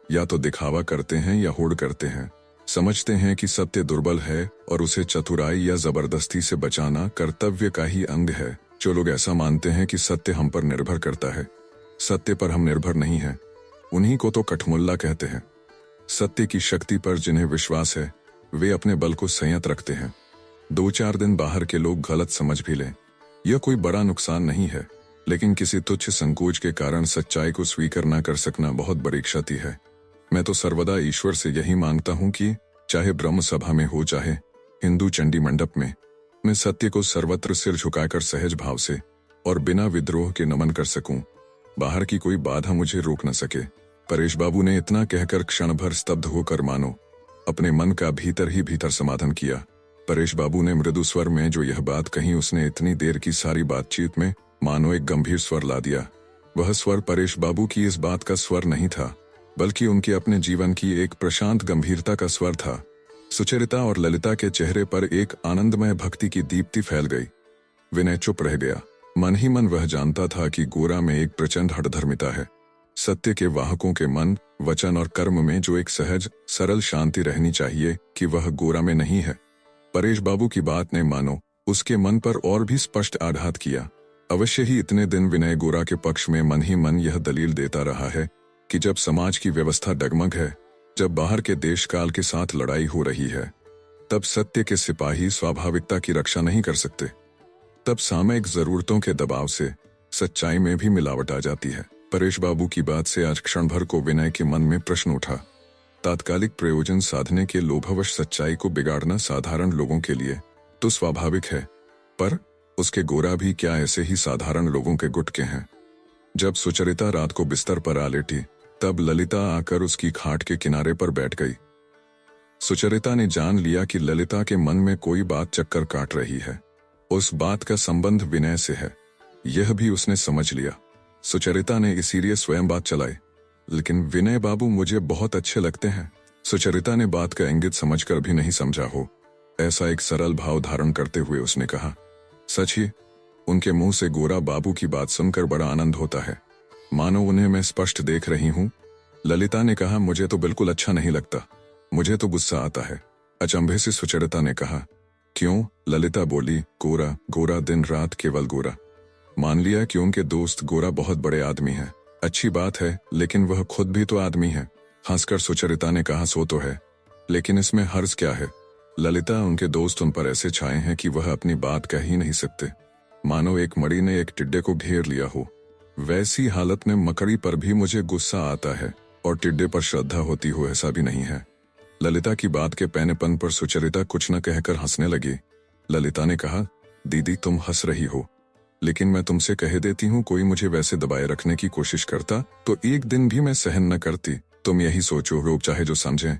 [SPEAKER 1] या तो दिखावा करते हैं या होड़ करते हैं। समझते हैं कि सत्य दुर्बल है और उसे चतुराई या जबरदस्ती से बचाना कर्तव्य का ही अंग है। जो लोग ऐसा मानते हैं कि सत्य हम पर निर्भर करता है, सत्य पर हम निर्भर नहीं हैं, उन्हीं को तो कठमुल्ला कहते हैं। सत्य की शक्ति पर जिन्हें विश्वास है वे अपने बल को संयत रखते हैं। 2-4 दिन बाहर के लोग गलत समझ भी लें, यह कोई बड़ा नुकसान नहीं है, लेकिन किसी तुच्छ संकोच के कारण सच्चाई को स्वीकार न कर सकना बहुत बड़ी क्षति है। मैं तो सर्वदा ईश्वर से यही मांगता हूँ कि चाहे ब्रह्म सभा में हो चाहे हिंदू चंडी मंडप में, मैं सत्य को सर्वत्र सिर झुकाकर सहज भाव से और बिना विद्रोह के नमन कर सकूं। बाहर की कोई बाधा मुझे रोक न सके। परेश बाबू ने इतना कहकर क्षण भर स्तब्ध होकर मानो अपने मन का भीतर ही भीतर समाधान किया। परेश बाबू ने मृदु स्वर में जो यह बात कही, उसने इतनी देर की सारी बातचीत में मानो एक गंभीर स्वर ला दिया। वह स्वर परेश बाबू की इस बात का स्वर नहीं था, बल्कि उनके अपने जीवन की एक प्रशांत गंभीरता का स्वर था। सुचरिता और ललिता के चेहरे पर एक आनंदमय भक्ति की दीप्ति फैल गई। विनय चुप रह गया। मन ही मन वह जानता था कि गोरा में एक प्रचंड हठधर्मिता है। सत्य के वाहकों के मन, वचन और कर्म में जो एक सहज सरल शांति रहनी चाहिए कि वह गोरा में नहीं है। परेश बाबू की बात ने मानो उसके मन पर और भी स्पष्ट आघात किया। अवश्य ही इतने दिन विनय गोरा के पक्ष में मन ही मन यह दलील देता रहा है कि जब समाज की व्यवस्था डगमग है, जब बाहर के देश काल के साथ लड़ाई हो रही है, तब सत्य के सिपाही स्वाभाविकता की रक्षा नहीं कर सकते। तब सामयिक जरूरतों के दबाव से सच्चाई में भी मिलावट आ जाती है। परेश बाबू की बात से आज क्षण भर को विनय के मन में प्रश्न उठा। तात्कालिक प्रयोजन साधने के लोभवश सच्चाई को बिगाड़ना साधारण लोगों के लिए तो स्वाभाविक है, पर उसके गोरा भी क्या ऐसे ही साधारण लोगों के गुटके हैं? जब सुचरिता रात को बिस्तर पर आ लेटी, तब ललिता आकर उसकी खाट के किनारे पर बैठ गई। सुचरिता ने जान लिया कि ललिता के मन में कोई बात चक्कर काट रही है। उस बात का संबंध विनय से है, यह भी उसने समझ लिया। सुचरिता ने इसीलिए स्वयं बात चलाई, लेकिन विनय बाबू मुझे बहुत अच्छे लगते हैं। सुचरिता ने बात का इंगित समझकर भी नहीं समझा हो, ऐसा एक सरल भाव धारण करते हुए उसने कहा। सच ही उनके मुंह से गोरा बाबू की बात सुनकर बड़ा आनंद होता है, मानो उन्हें मैं स्पष्ट देख रही हूँ। ललिता ने कहा, मुझे तो बिल्कुल अच्छा नहीं लगता, मुझे तो गुस्सा आता है। अचंभे से सुचरिता ने कहा, क्यों? ललिता बोली, गोरा गोरा दिन रात केवल गोरा। मान लिया कि उनके दोस्त गोरा बहुत बड़े आदमी हैं, अच्छी बात है, लेकिन वह खुद भी तो आदमी है। हंसकर सुचरिता ने कहा, सो तो है, लेकिन इसमें हर्ज क्या है? ललिता, उनके दोस्त उन पर ऐसे छाए हैं कि वह अपनी बात कह ही नहीं सकते, मानो एक मणि ने एक टिड्डे को घेर लिया हो। वैसी हालत में मकड़ी पर भी मुझे गुस्सा आता है और टिड्डे पर श्रद्धा होती हो ऐसा भी नहीं है। ललिता की बात के पैनेपन पर सुचरिता कुछ न कहकर हंसने लगी। ललिता ने कहा, दीदी तुम हंस रही हो, लेकिन मैं तुमसे कह देती हूँ कोई मुझे वैसे दबाए रखने की कोशिश करता तो एक दिन भी मैं सहन न करती। तुम यही सोचो, लोग चाहे जो समझें।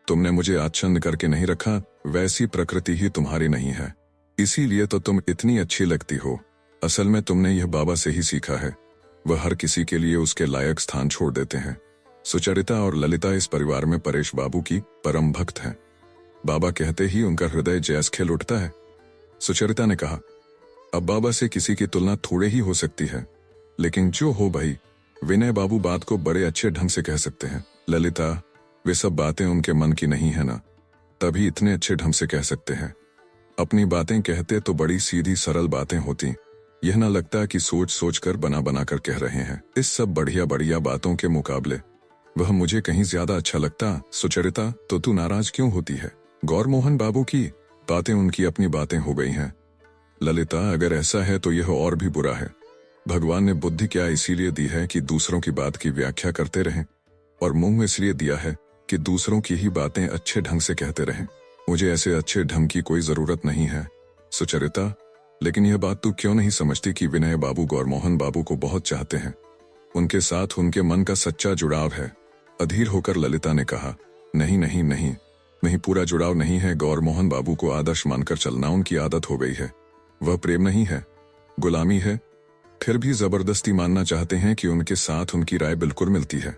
[SPEAKER 1] तुमने मुझे आच्छन्न करके नहीं रखा, वैसी प्रकृति ही तुम्हारी नहीं है, इसीलिए तो तुम इतनी अच्छी लगती हो। असल में तुमने यह बाबा से ही सीखा है, वह हर किसी के लिए उसके लायक स्थान छोड़ देते हैं। सुचरिता और ललिता इस परिवार में परेश बाबू की परम भक्त हैं। बाबा कहते ही उनका हृदय जैस खिल उठता है। सुचरिता ने कहा, अब बाबा से किसी की तुलना थोड़े ही हो सकती है, लेकिन जो हो भाई, विनय बाबू बात को बड़े अच्छे ढंग से कह सकते हैं। ललिता, वे सब बातें उनके मन की नहीं है ना, तभी इतने अच्छे ढंग से कह सकते हैं। अपनी बातें कहते तो बड़ी सीधी सरल बातें होती, यह ना लगता कि सोच सोच कर बना बना कर कह रहे हैं। इस सब बढ़िया बढ़िया बातों के मुकाबले वह मुझे कहीं ज्यादा अच्छा लगता। सुचरिता, तो तू नाराज क्यों होती है? गौरमोहन बाबू की बातें उनकी अपनी बातें हो गई हैं। ललिता, अगर ऐसा है तो यह और भी बुरा है। भगवान ने बुद्धि क्या इसीलिए दी है कि दूसरों की बात की व्याख्या करते रहें, और मुंह इसलिए दिया है कि दूसरों की ही बातें अच्छे ढंग से कहते रहें। मुझे ऐसे अच्छे ढंग की कोई जरूरत नहीं है। सुचरिता, लेकिन यह बात तू क्यों नहीं समझती कि विनय बाबू गौरमोहन बाबू को बहुत चाहते हैं, उनके साथ उनके मन का सच्चा जुड़ाव है। अधीर होकर ललिता ने कहा, नहीं नहीं नहीं नहीं, पूरा जुड़ाव नहीं है। गौरमोहन बाबू को आदर्श मानकर चलना उनकी आदत हो गई है। वह प्रेम नहीं है, गुलामी है। फिर भी जबरदस्ती मानना चाहते हैं कि उनके साथ उनकी राय बिल्कुल मिलती है।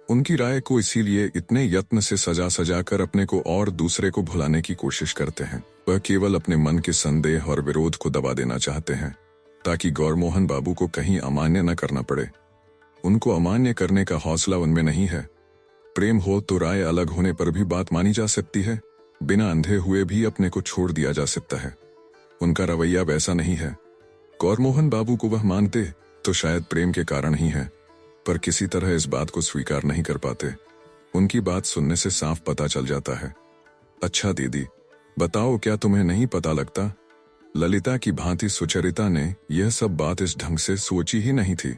[SPEAKER 1] उनकी राय को इसीलिए इतने यत्न से सजा सजा कर अपने को और दूसरे को भुलाने की कोशिश करते हैं। वह केवल अपने मन के संदेह और विरोध को दबा देना चाहते हैं, ताकि गौरमोहन बाबू को कहीं अमान्य न करना पड़े। उनको अमान्य करने का हौसला उनमें नहीं है। प्रेम हो तो राय अलग होने पर भी बात मानी जा सकती है, बिना अंधे हुए भी अपने को छोड़ दिया जा सकता है। उनका रवैया वैसा नहीं है। गौरमोहन बाबू को वह मानते तो शायद प्रेम के कारण ही है, पर किसी तरह इस बात को स्वीकार नहीं कर पाते। उनकी बात सुनने से साफ पता चल जाता है। अच्छा दीदी, बताओ, क्या तुम्हें नहीं पता लगता? ललिता की भांति सुचरिता ने यह सब बात इस ढंग से सोची ही नहीं थी।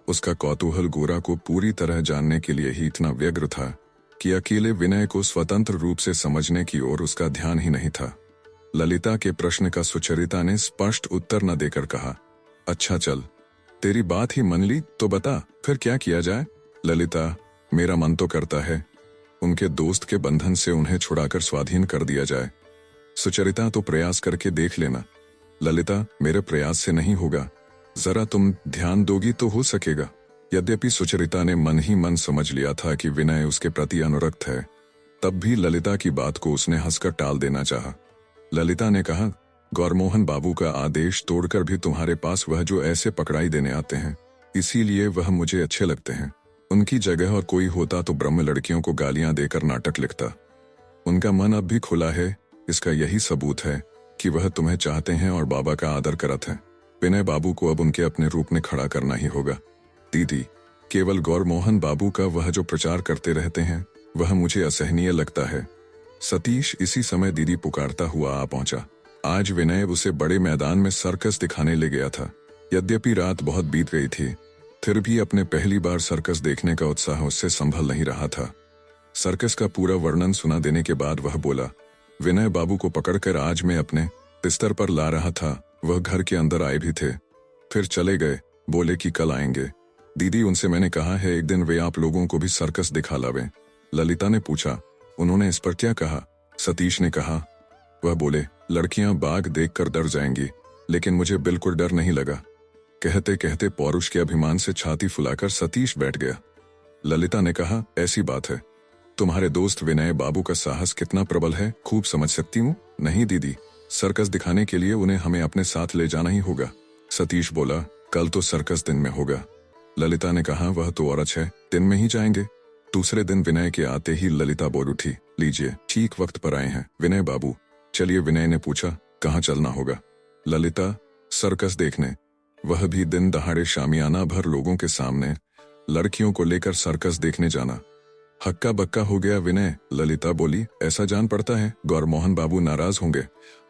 [SPEAKER 1] उसका कौतूहल गोरा को पूरी तरह जानने के लिए ही इतना व्यग्र था कि अकेले विनय को स्वतंत्र रूप से समझने की ओर उसका ध्यान ही नहीं था। ललिता के प्रश्न का सुचरिता ने स्पष्ट उत्तर न देकर कहा, अच्छा चल, तेरी बात ही मन ली तो बता, फिर क्या किया जाए? ललिता, मेरा मन तो करता है उनके दोस्त के बंधन से उन्हें छुड़ाकर स्वाधीन कर दिया जाए। सुचरिता, तो प्रयास करके देख लेना। ललिता, मेरे प्रयास से नहीं होगा, जरा तुम ध्यान दोगी तो हो सकेगा। यद्यपि सुचरिता ने मन ही मन समझ लिया था कि विनय उसके प्रति अनुरक्त है, तब भी ललिता की बात को उसने हंसकर टाल देना चाहा। ललिता ने कहा, गौरमोहन बाबू का आदेश तोड़कर भी तुम्हारे पास वह जो ऐसे पकड़ाई देने आते हैं, इसीलिए वह मुझे अच्छे लगते हैं। उनकी जगह और कोई होता तो ब्रह्म लड़कियों को गालियां देकर नाटक लिखता। उनका मन अब भी खुला है, इसका यही सबूत है कि वह तुम्हें चाहते हैं और बाबा का आदर करत है। विनय बाबू को अब उनके अपने रूप में खड़ा करना ही होगा। दीदी, केवल गौरमोहन बाबू का वह जो प्रचार करते रहते हैं, वह मुझे असहनीय लगता है। सतीश इसी समय दीदी पुकारता हुआ आ पहुंचा। आज विनय उसे बड़े मैदान में सर्कस दिखाने ले गया था। यद्यपि रात बहुत बीत गई थी, फिर भी अपने पहली बार सर्कस देखने का उत्साह उससे संभल नहीं रहा था। सर्कस का पूरा वर्णन सुना देने के बाद वह बोला, विनय बाबू को पकड़कर आज मैं अपने बिस्तर पर ला रहा था, वह घर के अंदर आए भी थे, फिर चले गए, बोले कि कल आएंगे। दीदी, उनसे मैंने कहा है एक दिन वे आप लोगों को भी सर्कस दिखा लावें। ललिता ने पूछा, उन्होंने इस पर क्या कहा? सतीश ने कहा, वह बोले, लड़कियां बाघ देखकर डर जाएंगी, लेकिन मुझे बिल्कुल डर नहीं लगा। कहते कहते पौरुष के अभिमान से छाती फुलाकर सतीश बैठ गया। ललिता ने कहा, ऐसी बात है, तुम्हारे दोस्त विनय बाबू का साहस कितना प्रबल है, खूब समझ सकती हूँ। नहीं दीदी, सर्कस दिखाने के लिए उन्हें हमें अपने साथ ले जाना ही होगा। सतीश बोला, कल तो सर्कस दिन में होगा। ललिता ने कहा, वह तो और अच्छा है, दिन में ही जाएंगे। दूसरे दिन विनय के आते ही ललिता बोल उठी, लीजिए, ठीक वक्त पर आए हैं विनय बाबू। चलिए। विनय ने पूछा, कहाँ चलना होगा? ललिता, सर्कस देखने, वह भी दिन दहाड़े शामियाना भर लोगों के सामने, लड़कियों को लेकर सर्कस देखने जाना। हक्का बक्का हो गया विनय। ललिता बोली, ऐसा जान पड़ता है गौरमोहन बाबू नाराज होंगे।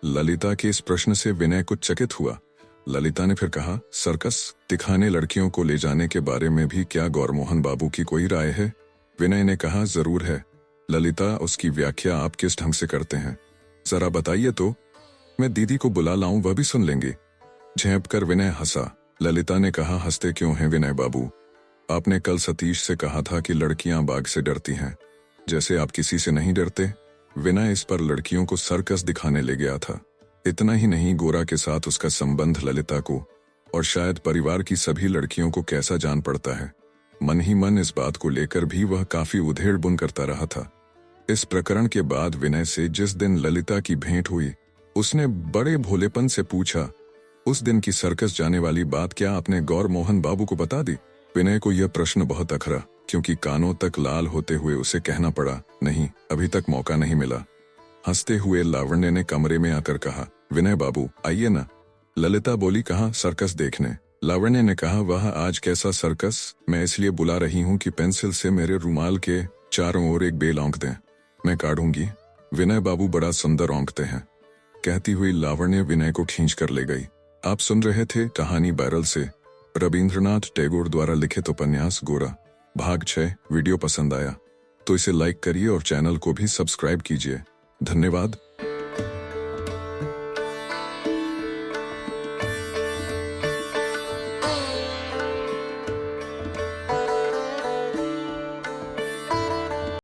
[SPEAKER 1] ललिता के इस प्रश्न से विनय कुछ चकित हुआ। ललिता ने फिर कहा, सर्कस दिखाने लड़कियों को ले जाने के बारे में भी क्या गौरमोहन बाबू की कोई राय है? विनय ने कहा, जरूर है ललिता, उसकी व्याख्या आप किस ढंग से करते हैं जरा बताइए तो। मैं दीदी को बुला लाऊं, वह भी सुन लेंगे। झेंप कर विनय हंसा। ललिता ने कहा, हंसते क्यों हैं विनय बाबू? आपने कल सतीश से कहा था कि लड़कियां बाघ से डरती हैं, जैसे आप किसी से नहीं डरते। विनय इस पर लड़कियों को सर्कस दिखाने ले गया था। इतना ही नहीं, गोरा के साथ उसका संबंध ललिता को और शायद परिवार की सभी लड़कियों को कैसा जान पड़ता है। मन ही मन इस बात को लेकर भी वह काफी उधेड़ बुन करता रहा था। इस प्रकरण के बाद विनय से जिस दिन ललिता की भेंट हुई, उसने बड़े भोलेपन से पूछा, उस दिन की सर्कस जाने वाली बात क्या आपने गौर मोहन बाबू को बता दी? विनय को यह प्रश्न बहुत अखरा, क्योंकि कानों तक लाल होते हुए उसे कहना पड़ा, नहीं, अभी तक मौका नहीं मिला। हंसते हुए लावण्य ने कमरे में आकर कहा, विनय बाबू आइए ना। ललिता बोली, कहाँ? सर्कस देखने। लावण्य ने कहा, वह आज कैसा सर्कस? मैं इसलिए बुला रही हूँ कि पेंसिल से मेरे रुमाल के चारों ओर एक बेल औंक दें, मैं काटूंगी। विनय बाबू बड़ा सुंदर औंकते हैं। कहती हुई लावण्य विनय को खींच कर ले गई। आप सुन रहे थे कहानी बैरल से रविंद्रनाथ टैगोर द्वारा लिखित उपन्यास गोरा, भाग 6। वीडियो पसंद आया तो इसे लाइक करिए और चैनल को भी सब्सक्राइब कीजिए। धन्यवाद।